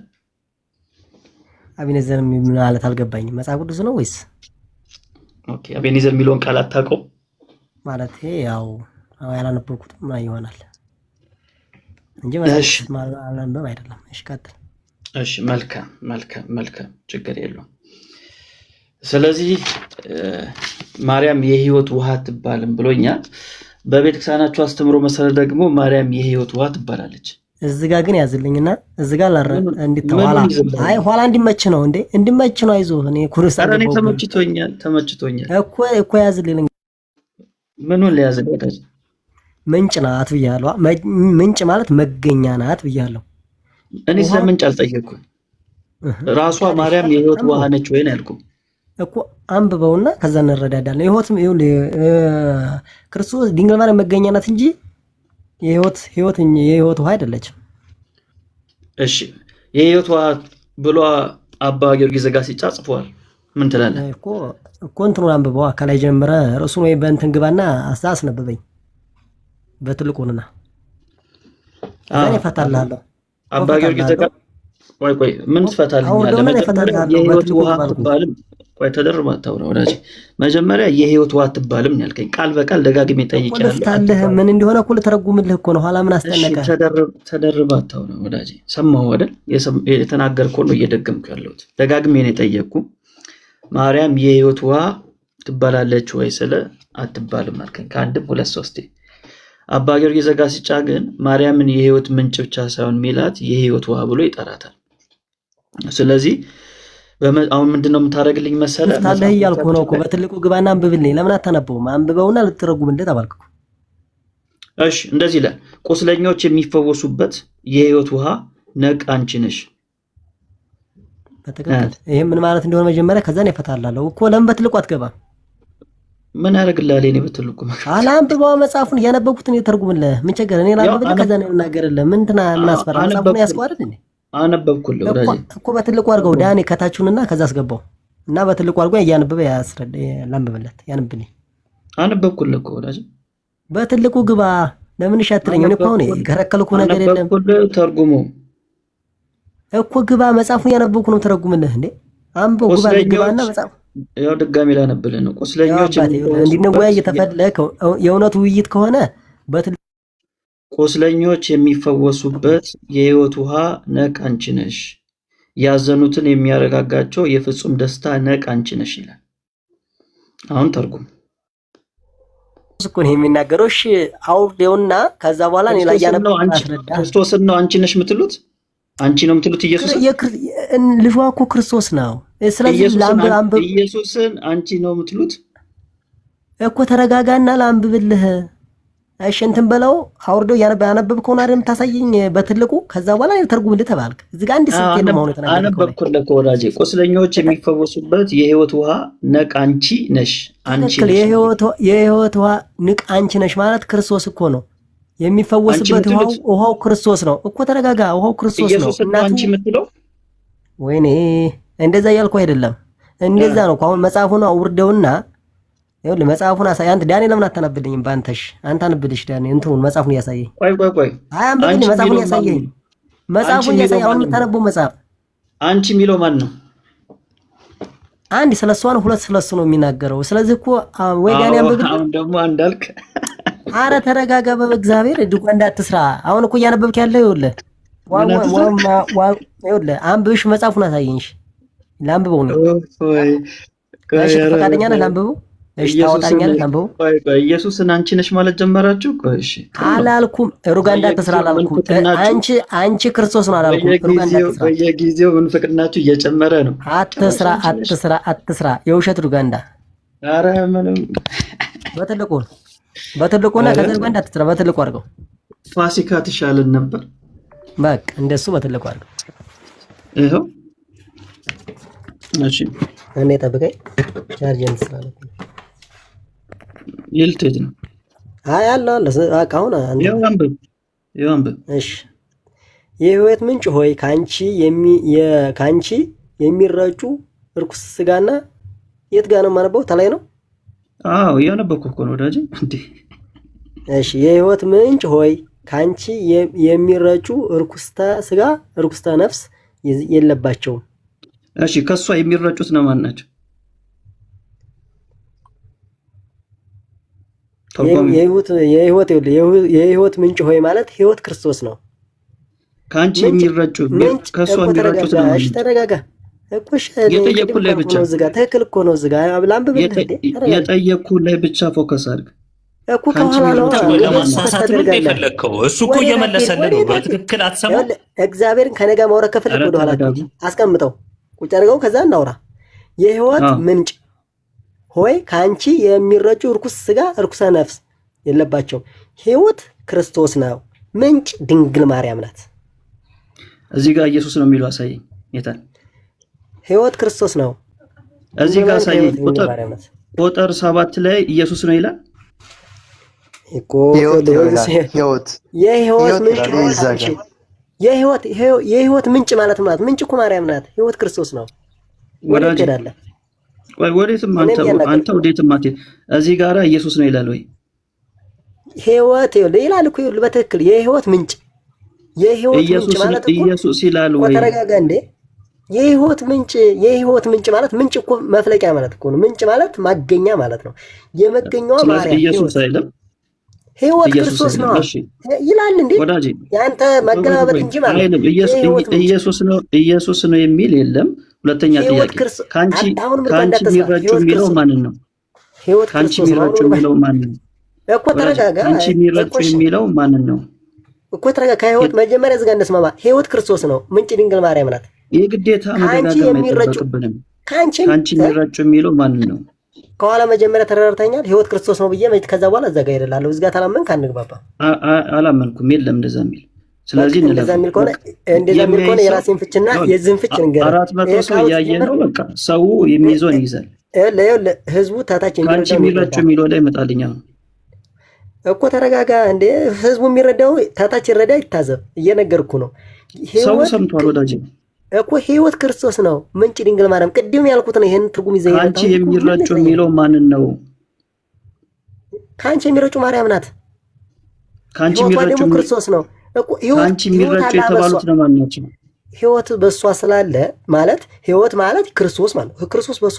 አቤኔዘር ማለት አልገባኝም። መጽሐፍ ቅዱስ ነው ወይስ? ኦኬ አቤኔዘር የሚለውን ቃል አታውቀው ማለት? ያው ያላነበብኩትም ይሆናል እንጂ ማንበብ አይደለም። እሺ ቀጥል። እሺ መልካም ችግር የለውም። ስለዚህ ማርያም የህይወት ውሃ ትባልም ብሎኛል። በቤተክርስቲያናችሁ አስተምሮ መሰረት ደግሞ ማርያም የህይወት ውሃ ትባላለች። እዚህ ጋር ግን ያዝልኝና እዚህ ጋር እንዲተዋላ ኋላ እንዲመች ነው እንዴ? እንዲመች ነው። አይዞህ እኔ ኩርስ አረኔ ተመችቶኛል እኮ ያዝልኝ። ምኑን ሊያዝልኝ? ምንጭ ናት ብያለሁ። ምንጭ ማለት መገኛ ናት ብያለሁ። እኔ ስለ ምንጭ አልጠየቅኩም። ራሷ ማርያም የህይወት ውሃ ነች ወይ ነው ያልኩህ እኮ። አንብበውና ከዛ እንረዳዳለን። ክርስቶስ ድንግል ማርያም መገኛ ናት እንጂ የህይወት ውሃ አይደለችም። እሺ የህይወት ውሃ ብሎ አባ ጊዮርጊስ ዘጋስጫ ጽፏል። ምን ትላለህ? እኮ እንትኑን አንብበው ከላይ ጀምረህ ርዕሱን ወይ በእንትን ግባና አስነብበኝ በትልቁና እኔ እፈታልሃለሁ። አባ ጊዮርጊስ ዘጋ ቆይ ምን ትፈታልኛለህ? የህይወት ውሃ አትባልም። ቆይ ተደርባ አታውራ ወዳጄ። መጀመሪያ የህይወት ውሃ አትባልም ያልከኝ ቃል በቃል ደጋግሜ ጠይቄያለሁ። ምን እንደሆነ እኮ ልተረጉምልህ እኮ ነው። ኋላ ምን አስጨነቀ? ተደርባ አታውራ ወዳጄ። ሰማሁ አይደል? የተናገርከው ነው እየደገምኩ ያለሁት። ደጋግሜ ነው የጠየቅኩ። ማርያም የህይወት ውሃ ትባላለች ወይ ስለ አትባልም አልከኝ ከአንድም ሁለት ሶስቴ። አባ ጊዮርጊስ ዘጋስጫ ግን ማርያምን የህይወት ምንጭ ብቻ ሳይሆን ሚላት የህይወት ውሃ ብሎ ይጠራታል። ስለዚህ አሁን ምንድነው የምታደርግልኝ መሰለህ? ታለህ እያልኩህ ነው እኮ። በትልቁ ግባና አንብብልኝ። ለምን አታነበውም? አንብበውና ልትረጉምልህ ተባልኩ። እሺ እንደዚህ ይላል፣ ቁስለኞች የሚፈወሱበት የህይወት ውሃ ነቅ አንቺ ነሽ። በትክክል ይሄ ምን ማለት እንደሆነ መጀመሪያ ከዛን ይፈታላለሁ እኮ። ለምን በትልቁ አትገባም? ምን ያደርግልሃል? እኔ በትልቁ አላንብበው መጽሐፉን እያነበብኩትን የተርጉምልህ። ምን ቸገረ? እኔ ላንብብልህ ከዛ ነው እናገርልህ። ምንትና እናስፈራ መጽሐፉን ያስቋርጥ እንዴ? አነበብኩልህ ወዳጄ እኮ በትልቁ አድርገው ዳኒ ከታችሁንና ከዛ አስገባው እና በትልቁ አድርገው እያነበበ ያስረዳ። ላንብብለት ያንብልኝ። አነበብኩልህ እኮ ወዳጄ። በትልቁ ግባ። ለምን ሻትለኝ? እኔ እኮ ነው የከረከልኩ ነገር የለም። አነበብኩልህ። ተርጉሙ እኮ ግባ። መጽሐፉን ያነበብኩ ነው ተረጉምልህ እንዴ? አንብበው ግባ። ግባና መጽሐፉ ያው ድጋሚ ላነብልህ ነው። ቁስለኞች እንድንወያይ የተፈለገው የእውነት ውይይት ከሆነ ቁስለኞች የሚፈወሱበት የህይወት ውሃ ነቅ አንቺ ነሽ፣ ያዘኑትን የሚያረጋጋቸው የፍጹም ደስታ ነቅ አንቺ ነሽ ይላል። አሁን ተርጉም እኮ ነው የሚናገረው። እሺ አውርደውና ከዛ በኋላ እኔ ላይ ያነበው ክርስቶስን ነው አንቺ ነሽ የምትሉት? አንቺ ነው የምትሉት? ኢየሱስ ልጇ እኮ ክርስቶስ ነው። ስለዚህ ኢየሱስን አንቺ ነው የምትሉት እኮ። ተረጋጋና ላንብብልህ። እሺ እንትን በለው አውርደው ያነበብከውን አይደል የምታሳየኝ በትልቁ። ከዛ በኋላ ተርጉምልህ ተባልክ። እዚህ ጋር አንድ ስልት ነው ማለት ነው። አነበብኩልህ ወዳጄ። ቁስለኞች የሚፈወሱበት የህይወት ውሃ ነቅ አንቺ ነሽ። አንቺ የህይወት ውሃ ንቅ አንቺ ነሽ ማለት ክርስቶስ እኮ ነው። የሚፈወስበት ውሃው ክርስቶስ ነው እኮ። ተረጋጋ። ውሃው ክርስቶስ ነው። እናቱ አንቺ የምትለው ወይኔ እንደዛ እያልኩ አይደለም። እንደዛ ነው። አሁን መጽሐፉን አውርደውና ይኸውልህ መጽሐፉን አሳይ። አንተ ዳንኤል ለምን አታነብልኝም? ባንተሽ አንተ አንብልሽ ዳንኤል እንትኑን መጽሐፉን ያሳየኝ። ቆይ አይ አንብልኝ። መጽሐፉን ያሳየኝ። መጽሐፉን ያሳየኝ። አሁን የምታነበው መጽሐፍ አንቺ የሚለው ማን ነው? አንድ ስለሷ ነው፣ ሁለት ስለሱ ነው የሚናገረው። ስለዚህ እኮ ወይ ዳንኤል አንብብልኝ። አሁን ደግሞ አንዳልክ አረ ተረጋጋ። በእግዚአብሔር ድጓ እንዳትስራ። አሁን እኮ እያነበብክ ያለው ይኸውልህ ይኸውልህ አንብብሽ መጽሐፉን አሳየኝሽ። ላንብበው ነው። እሺ ፈቃደኛ ነህ ላንብበው? እሺ ታወጣኛለህ ላንብበው? ኢየሱስን አንቺ ነሽ ማለት ጀመራችሁ? እሺ አላልኩም። ሩጋ እንዳትስራ አላልኩም። አንቺ ክርስቶስ ነው አላልኩም። ሩጋ እንዳትስራ። በየጊዜው ምንፍቅናችሁ እየጨመረ ነው። አትስራ። የውሸት ሩጋ እንዳ። ኧረ ምንም በትልቁ በትልቁና ከዛ ጋር እንዳትጥራ በትልቁ አድርገው። ፋሲካ ትሻለን ነበር። በቃ እንደሱ በትልቁ አድርገው። ይኸው እሺ፣ እኔ ጠብቀኝ። ቻርጅን ስላለኝ ይልተት ነው። አይ አለ በቃ አሁን ይኸው አንብብ። እሺ የህይወት ምንጭ ሆይ ካንቺ የሚረጩ እርኩስ ስጋና የት ጋር ነው የማነበው? ተላይ ነው። አዎ እያነበብኩ እኮ ነው ወዳጄ። እንዴ እሺ የህይወት ምንጭ ሆይ ካንቺ የሚረጩ እርኩስተ ስጋ እርኩስተ ነፍስ የለባቸውም። እሺ ከሷ የሚረጩት ነው ማን ናቸው? የህይወት ምንጭ ሆይ ማለት ህይወት ክርስቶስ ነው። ካንቺ የሚረጩ ከሷ የሚረጩት ነው። እሺ ተረጋጋ። እኮሽ የጠየቅኩህ ላይ ብቻ ትክክል እኮ ነው። ዝጋ ላንብብ። የጠየቅኩህ ላይ ብቻ ፎከስ አድርግ እኮ ከኋላ ነው የፈለግከው። እሱ እኮ እየመለሰልህ ነው። በትክክል አትሰማም። እግዚአብሔርን ከነጋ ማውራት ከፈለግ ወደ ኋላ አስቀምጠው ቁጭ አድርገው ከዛ እናውራ። የህይወት ምንጭ ሆይ ከአንቺ የሚረጩ እርኩስ ስጋ እርኩሰ ነፍስ የለባቸውም። ህይወት ክርስቶስ ነው። ምንጭ ድንግል ማርያም ናት። እዚህ ጋር ኢየሱስ ነው የሚለው አሳየኝ። የታል? ህይወት ክርስቶስ ነው። እዚህ ጋር አሳየኝ። ቁጥር 7 ላይ ኢየሱስ ነው ይላል እኮ። የህይወት ምንጭ ማለት ምንጭ እኮ ማርያም ናት። ህይወት ክርስቶስ ነው። ወዳጅ ወዴትም አንተ ወዴትም አትሄድ። እዚህ ጋር ኢየሱስ ነው ይላል ወይ? ህይወት ይላል እኮ በትክክል የህይወት ምንጭ ምንጭ ማለት እኮ ኢየሱስ ይላል ወይ? ተረጋጋ እንዴ። የህይወት ምንጭ ማለት ምንጭ እኮ መፍለቂያ ማለት እኮ ነው። ምንጭ ማለት ማገኛ ማለት ነው። የመገኛዋ ማርያም ኢየሱስ አይደለም። ህይወት ክርስቶስ ነው ይላል እንዴ? ወዳጅ ያንተ መገላበጥ እንጂ ማለት አይደለም። ኢየሱስ ነው የሚል የለም። ሁለተኛ ጥያቄ ካንቺ የሚረጩ የሚለው ማንን ነው? ካንቺ የሚረጩ የሚለው ማንን ነው እኮ? ተረጋጋ። ካንቺ የሚረጩ የሚለው ማንን ነው እኮ? ተረጋጋ። ከህይወት መጀመሪያ ዝጋ እንስማማ። ህይወት ክርስቶስ ነው። ምንጭ ድንግል ማርያም ናት። የግዴታ መደጋገም አይጠበቅብንም። ካንቺ የሚረጩ የሚለው ማንን ነው? ከኋላ መጀመሪያ ተረዳርተኛል። ህይወት ክርስቶስ ነው ብዬ ከዛ በኋላ እዛ ጋር ሄደላለሁ። እዚህ ጋር ታላመንክ አንግባባ። አላመንኩም። የለም እንደዛ የሚል። ስለዚህ እንደዛ የሚል ከሆነ የራሴን ፍችና የዝን ፍች ንገር። 400 ሰው እያየ ነው። በቃ ሰው የሚይዘውን ይይዛል። ህዝቡ ታታች ካንቺ የሚረጩ የሚለው ላይ ይመጣልኛል እኮ። ተረጋጋ እንዴ። ህዝቡ የሚረዳው ታታች ይረዳ ይታዘብ። እየነገርኩ ነው። ሰው ሰምቷል ወዳጅ እኮ ህይወት ክርስቶስ ነው። ምንጭ ድንግል ማርያም ቅድም ያልኩት ነው። ይሄን ትርጉም ይዘህ ካንቺ የሚረጩ የሚለው ማንን ነው? ካንቺ የሚረጩ ማርያም ናት። ካንቺ የሚረጩ ክርስቶስ ነው እኮ። ካንቺ የሚረጩ የተባሉት ነው ማን ናቸው? ህይወት በሷ ስላለ ማለት ህይወት ማለት ክርስቶስ ማለት ክርስቶስ በሷ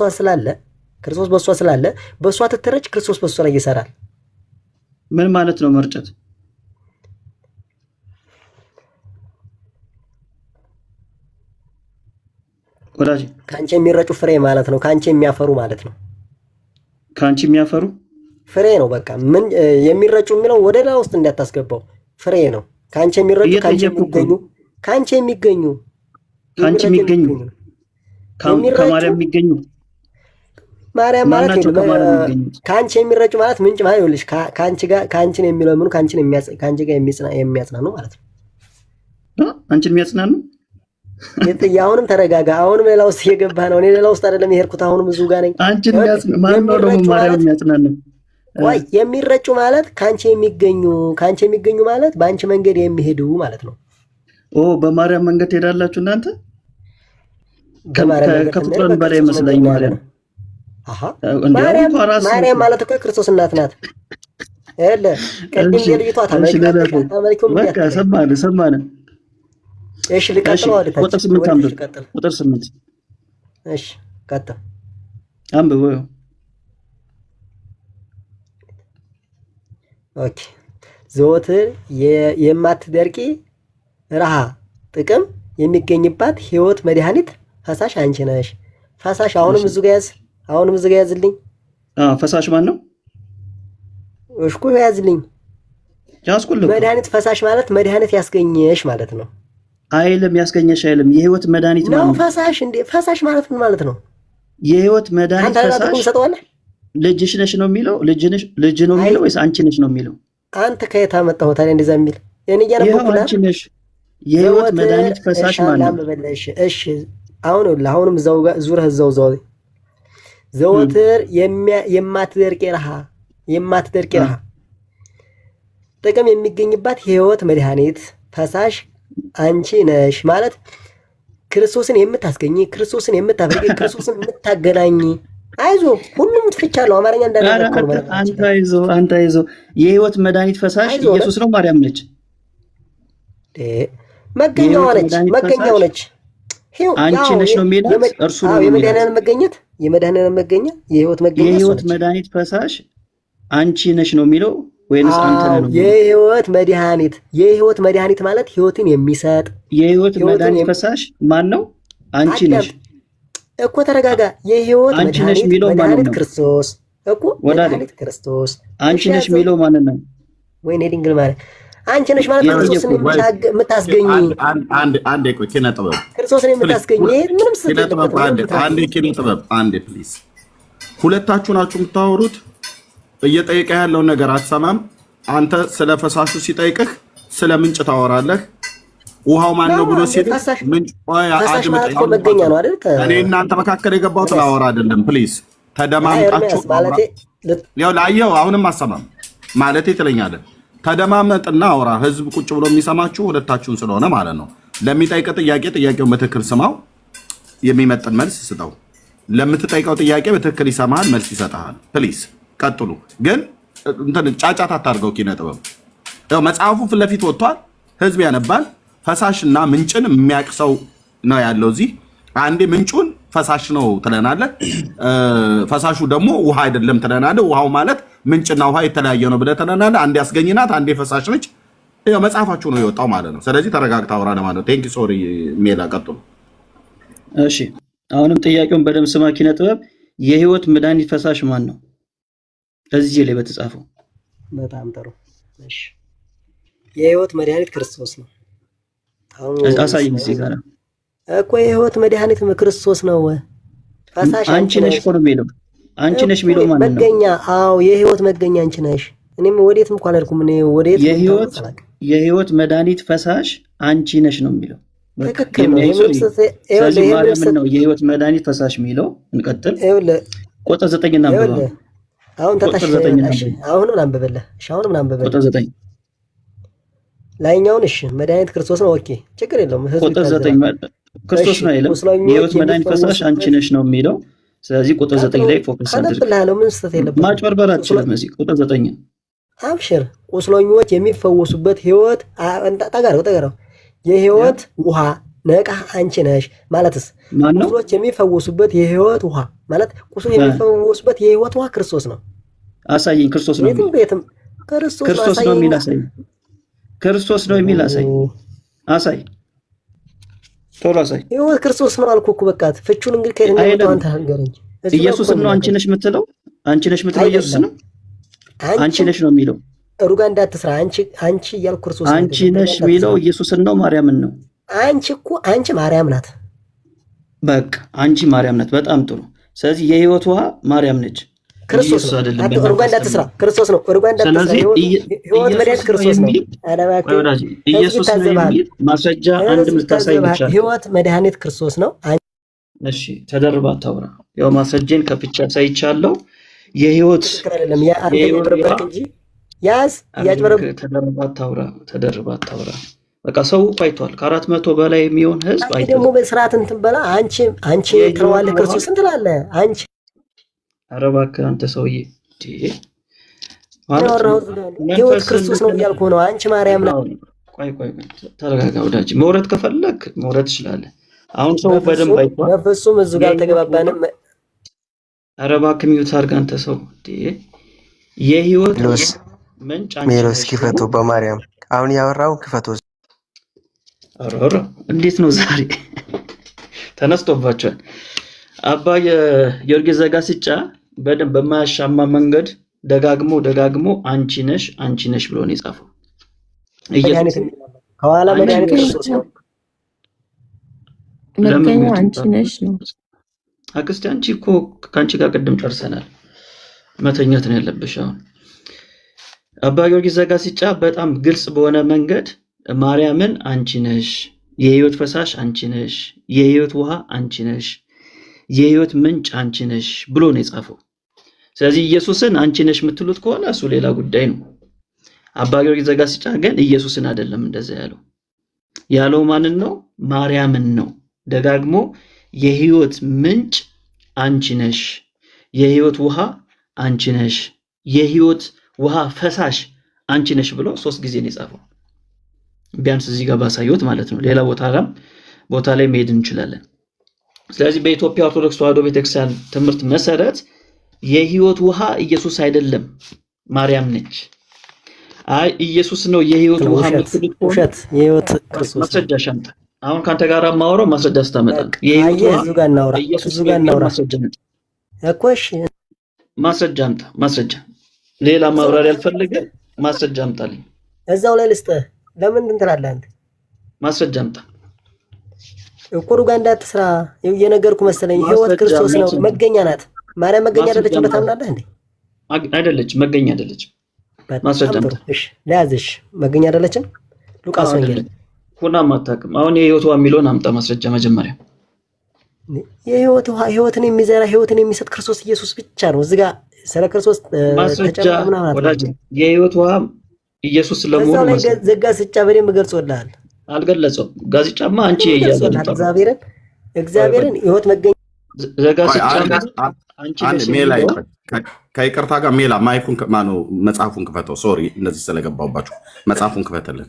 ስላለ በሷ ትተረጭ። ክርስቶስ በሷ ላይ ይሰራል። ምን ማለት ነው መርጨት? ወዳጅ ካንቺ የሚረጩ ፍሬ ማለት ነው። ካንቺ የሚያፈሩ ማለት ነው። ካንቺ የሚያፈሩ ፍሬ ነው። በቃ ምን የሚረጩ የሚለው ወደ ሌላ ውስጥ እንዳታስገባው። ፍሬ ነው። ካንቺ የሚረጩ ካንቺ የሚገኙ ከማርያም የሚገኙ ማርያም ማለት ነው። ካንቺ የሚረጩ ማለት ምንጭ ማለት ይኸውልሽ፣ ካንቺን የሚለምኑ ካንቺ ጋር የሚያጽናኑ ማለት ነው። አንቺን የሚያጽናኑ አሁንም ተረጋጋ። አሁንም ሌላ ውስጥ እየገባህ ነው። እኔ ሌላ ውስጥ አይደለም የሄድኩት። አሁንም እዚሁ ጋር ነኝ። አንቺን ማን ነው ደግሞ ማርያም የሚያጽናኑ? ወይ የሚረጩ ማለት ካንቺ የሚገኙ ማለት በአንቺ መንገድ የሚሄዱ ማለት ነው። በማርያም መንገድ ትሄዳላችሁ እናንተ? ከፍጥረን በላይ መስለኝ ማርያም። ማርያም ማለት እኮ ክርስቶስ እናት ናት። ቅድም የልጅቷ በቃ ሰማን። እሺ ልቀጥል። ቁጥር 8 አንብብ። ቁጥር 8 እሺ ቀጥል አንብብ። ኦኬ። ዘወትር የማትደርቂ ረሃ ጥቅም የሚገኝባት ህይወት መድኃኒት ፈሳሽ አንቺ ነሽ። ፈሳሽ አሁንም እዚህ ጋር ያዝልኝ። ፈሳሽ ማን ነው? እሽኩ ያዝልኝ። መድኃኒት ፈሳሽ ማለት መድኃኒት ያስገኘሽ ማለት ነው። አይልም ያስገኘሽ አይልም። የህይወት መድኃኒት ነው ፈሳሽ። እንዴ ፈሳሽ ማለት ምን ማለት ነው? የህይወት መድኃኒት ፈሳሽ ልጅሽ ነሽ ነው የሚለው? ልጅ ነው የሚለው ወይስ አንቺ ነሽ ነው የሚለው? አንተ ከየት አመጣኸው ታዲያ እንደዛ የሚል? እኔ ይኸው እያነበብኩልህ አንቺ ነሽ የህይወት መድኃኒት ፈሳሽ ማን ነው? እሺ አሁንም እዛው ጋር ዙረህ እዛው ዘወትር የማትደርቅ ረሃ ጥቅም የሚገኝባት የህይወት መድኃኒት ፈሳሽ አንቺ ነሽ ማለት ክርስቶስን የምታስገኝ፣ ክርስቶስን የምታፈርጊ፣ ክርስቶስን የምታገናኝ። አይዞ ሁሉም ትፍቻለሁ። አማርኛ እንዳደረከው አንተ አይዞ የህይወት መድኃኒት ፈሳሽ ኢየሱስ ነው ማርያም ነች? መገኛው ነች። አንቺ ነሽ ነው የሚላት እርሱ ነው የመድኃኒዓለም መገኛ የህይወት መድኃኒት ፈሳሽ አንቺ ነሽ ነው የሚለው ወይንስ አንተ ነው? የህይወት መድኃኒት ማለት ህይወትን የሚሰጥ የህይወት መድኃኒት ፈሳሽ ማን ነው? አንቺ ነሽ እኮ። ተረጋጋ። የህይወት አንቺ ነሽ የሚለው ማን ነው? ክርስቶስ እኮ መድኃኒት ክርስቶስ። አንቺ ነሽ የሚለው ማን ነው? ወይኔ ድንግል ማለት አንቺ ነሽ ማለት ክርስቶስን የምታስገኝ አንዴ ቆይ፣ ኪነ ጥበብ ክርስቶስን የምታስገኝ ምንም ኪነ ጥበብ አንዴ ኪነ ጥበብ አንዴ ፕሊዝ። ሁለታችሁ ናችሁ የምታወሩት። እየጠየቀ ያለውን ነገር አትሰማም። አንተ ስለ ፈሳሹ ሲጠይቅህ ስለ ምንጭ ታወራለህ። ውሃው ማን ነው ብሎ ሲል ምንጭ መገኛ ነው አይደል? እኔ እናንተ መካከል የገባሁት ላወራ አይደለም። ፕሊዝ ተደማምጣችሁ ያው ላየው አሁንም አሰማም ማለት ትለኛለህ። ተደማመጥና አውራ። ህዝብ ቁጭ ብሎ የሚሰማችሁ ሁለታችሁን ስለሆነ ማለት ነው። ለሚጠይቅ ጥያቄውን በትክክል ስማው፣ የሚመጥን መልስ ስጠው። ለምትጠይቀው ጥያቄ በትክክል ይሰማሃል፣ መልስ ይሰጥሃል። ፕሊዝ ቀጥሉ። ግን እንትን ጫጫታ አታርገው። ኪነ ጥበብ ያው መጽሐፉ ፊት ለፊት ወጥቷል፣ ህዝብ ያነባል። ፈሳሽና ምንጭን የሚያውቅ ሰው ነው ያለው እዚህ። አንዴ ምንጩን ፈሳሽ ነው ትለናለህ፣ ፈሳሹ ደግሞ ውሃ አይደለም ትለናለህ። ውሃው ማለት ምንጭና ውሃ የተለያየ ነው ብለህ ትለናለህ። አንዴ አስገኝናት፣ አንዴ ፈሳሽ ነች። ያው መጽሐፋችሁ ነው የወጣው ማለት ነው። ስለዚህ ተረጋግታ አውራ ለማለት ነው። ቴንክ ሶሪ ሜላ ቀጥሉ። እሺ አሁንም ጥያቄውን በደምብ ስማ ኪነ ጥበብ። የህይወት መድኃኒት ፈሳሽ ማን ነው? እዚህ ላይ በተጻፈው። በጣም ጥሩ። እሺ የህይወት መድኃኒት ክርስቶስ ነው። አሳይኝ እዚህ ጋር እኮ የህይወት መድኃኒት ክርስቶስ ነው። ፈሳሽ አንቺ ነሽ እኮ ነው የሚለው። አንቺ ነሽ የሚለው ማለት ነው መገኛ። አዎ የህይወት መገኛ አንቺ ነሽ። እኔም ወዴትም እንኳን አልኩም። እኔ ወዴት የህይወት መድኃኒት ፈሳሽ አንቺ ነሽ ነው የሚለው። ትክክል ነው። ስለዚህ ማርያም ነው የህይወት መድኃኒት ፈሳሽ የሚለው። እንቀጥል። ቁጥር 9 እና አንብበው። አሁን ተታሽ አሁንም አንብበለህ። እሺ አሁንም አንብበለህ። ቁጥር 9 ላይኛውን። እሺ መድኃኒት ክርስቶስ ነው። ኦኬ ችግር የለውም። ቁጥር 9 ክርስቶስ ነው አይደለም? የህይወት መድኃኒት ፈሳሽ አንቺ ነሽ ነው የሚለው። ስለዚህ ቁጥር 9 ላይ ፎከስ አድርግ። ምን ስህተት የለበትም። ማጭበርበር አትችልም። እዚህ ቁጥር 9 አብሽር። ቁስለኞች የሚፈወሱበት ህይወት ጠጋረው የህይወት ውሃ ነቃ አንቺ ነሽ ማለትስ ቁስሎች የሚፈወሱበት የህይወት ውሃ ማለት ቁስሎች የሚፈወሱበት የህይወት ውሃ ክርስቶስ ነው። አሳየኝ። ክርስቶስ ነው ቤትም ክርስቶስ ነው የሚል አሳይ። ክርስቶስ ነው የሚል አሳይ። አሳይ ቶሎ አሳይ። ህይወት ክርስቶስ ነው አልኩህ እኮ በቃ ፍቹን እንግዲህ ከእንግዲህ አንተ አንገረኝ። ኢየሱስ ነው አንቺ ነሽ የምትለው? አንቺ ነሽ የምትለው ኢየሱስ ነው? አንቺ ነሽ ነው የሚለው። ሩጋ እንዳትስራ። አንቺ እያልኩ ክርስቶስ አንቺ ነሽ የሚለው ኢየሱስን ነው ማርያምን ነው? አንቺ ማርያም ናት። በቃ አንቺ ማርያም ናት። በጣም ጥሩ። ስለዚህ የህይወት ውሃ ማርያም ነች። ክርስቶስ አይደለም። ሩጋ እንዳትስራ። ክርስቶስ ነው። ሩጋ እንዳትስራ። ህይወት መድኃኒት ክርስቶስ ነው። ኢየሱስ ነው የሚል ማስረጃ አንድም ልታሳይ ይችላል። ህይወት መድኃኒት ክርስቶስ ነው። እሺ ተደርባ አታውራ። ያው ማስረጃን ከፍቻ ሳይቻለው የህይወት አይደለም ያ አንተ ይበረበክ እንጂ ያዝ ያጭበረብ ተደርባ አታውራ። በቃ ሰው አይቷል። ከ400 በላይ የሚሆን ህዝብ አይቷል። ደግሞ በስርዓት እንትን በላ አንቺ ትለዋለህ ክርስቶስ እንትን አለ አንቺ። ኧረ እባክህ አንተ ሰውዬ ህይወት ክርስቶስ ነው እያልኩ ነው። አንቺ ማርያም ነው። ቆይ ተረጋጋ ወዳጅ። መውረድ ከፈለክ መውረድ ትችላለህ። አሁን ሰው በደንብ አይቷል። በፍጹም እዚህ ጋር አልተገባባንም። ኧረ እባክህ ሚውት አድርግ አንተ ሰው። የህይወት ምንጭ ሜሎስ ክፈቱ በማርያም አሁን ያወራው ክፈቱ። አረ እንዴት ነው ዛሬ ተነስቶባቸዋል። አባ የጊዮርጊስ ዘጋስጫ በደንብ በማያሻማ መንገድ ደጋግሞ አንቺ ነሽ ብሎ ነው የጻፈው። ከኋላ መድኃኒት ክርስቶስ ነው። መገኛው አንቺ ነሽ ነው። አክስቴ አንቺ እኮ ከአንቺ ጋር ቅድም ጨርሰናል። መተኛት ነው ያለብሽ። አሁን አባ ጊዮርጊስ ዘጋስጫ በጣም ግልጽ በሆነ መንገድ ማርያምን አንቺ ነሽ፣ የህይወት ፈሳሽ አንቺ ነሽ፣ የህይወት ውሃ አንቺ ነሽ፣ የህይወት ምንጭ አንቺ ነሽ ብሎ ነው የጻፈው። ስለዚህ ኢየሱስን አንቺ ነሽ የምትሉት ከሆነ እሱ ሌላ ጉዳይ ነው። አባ ጊዮርጊስ ዘጋስጫ ግን ኢየሱስን አይደለም እንደዛ ያለው ማንን ነው? ማርያምን ነው። ደጋግሞ የህይወት ምንጭ አንቺ ነሽ፣ የህይወት ውሃ አንቺ ነሽ፣ የህይወት ውሃ ፈሳሽ አንቺ ነሽ ብሎ 3 ጊዜ ነው የጻፈው። ቢያንስ እዚህ ጋር ባሳየሁት ማለት ነው። ሌላ ቦታ ላይ መሄድ እንችላለን። ስለዚህ በኢትዮጵያ ኦርቶዶክስ ተዋሕዶ ቤተክርስቲያን ትምህርት መሰረት የህይወት ውሃ ኢየሱስ አይደለም ማርያም ነች። አይ ኢየሱስ ነው የህይወት ውሃ የምትሉት ውሸት የህይወት ክርስቶስ ማስረጃ ሻምጣ። አሁን ካንተ ጋር ማወራው ማስረጃ ስታመጣ የህይወት ውሃ እዚህ ጋር እናውራ፣ ኢየሱስ እዚህ ጋር እናውራ እኮ። እሺ ማስረጃ አምጣ። ማስረጃ ሌላ ማብራሪያ ያልፈልገ ማስረጃ አምጣልኝ። እዛው ላይ ልስጥህ። ለምን እንትላለህ አንተ? ማስረጃ አምጣ። ፕሮፓጋንዳ አትስራ። እየነገርኩ መሰለኝ። ህይወት ክርስቶስ ነው፣ መገኛ ናት። ማርያም መገኛ አይደለችም በታምናለህ እንዴ? አይደለችም፣ መገኛ አይደለችም። ማስረጃ አምጣ። እሺ ለያዝሽ መገኛ አይደለችም። ሉቃስ ወንጌል ሁናም አታውቅም። አሁን የህይወት ውሃ የሚለውን አምጣ ማስረጃ መጀመሪያ። የህይወት ውሃ ህይወትን የሚዘራ ህይወትን የሚሰጥ ክርስቶስ ኢየሱስ ብቻ ነው። እዚህ ጋር ስለ ክርስቶስ ማስረጃ ወዳጅ የህይወት ውሃ ኢየሱስ ለመሆኑ ማስረጃ ዘጋስጫ በደንብ ገልጾልሃል። አልገለጸው። ጋዜጫማ አንቺ ያያዘው እግዚአብሔርን ህይወት መገኛ ዘጋስጫ አንቺ ሜላ ከይቅርታ ጋር ሜላ ማይኩን ማነው መጽሐፉን ክፈተው። ሶሪ እንደዚህ ስለገባውባችሁ መጽሐፉን ክፈተልን።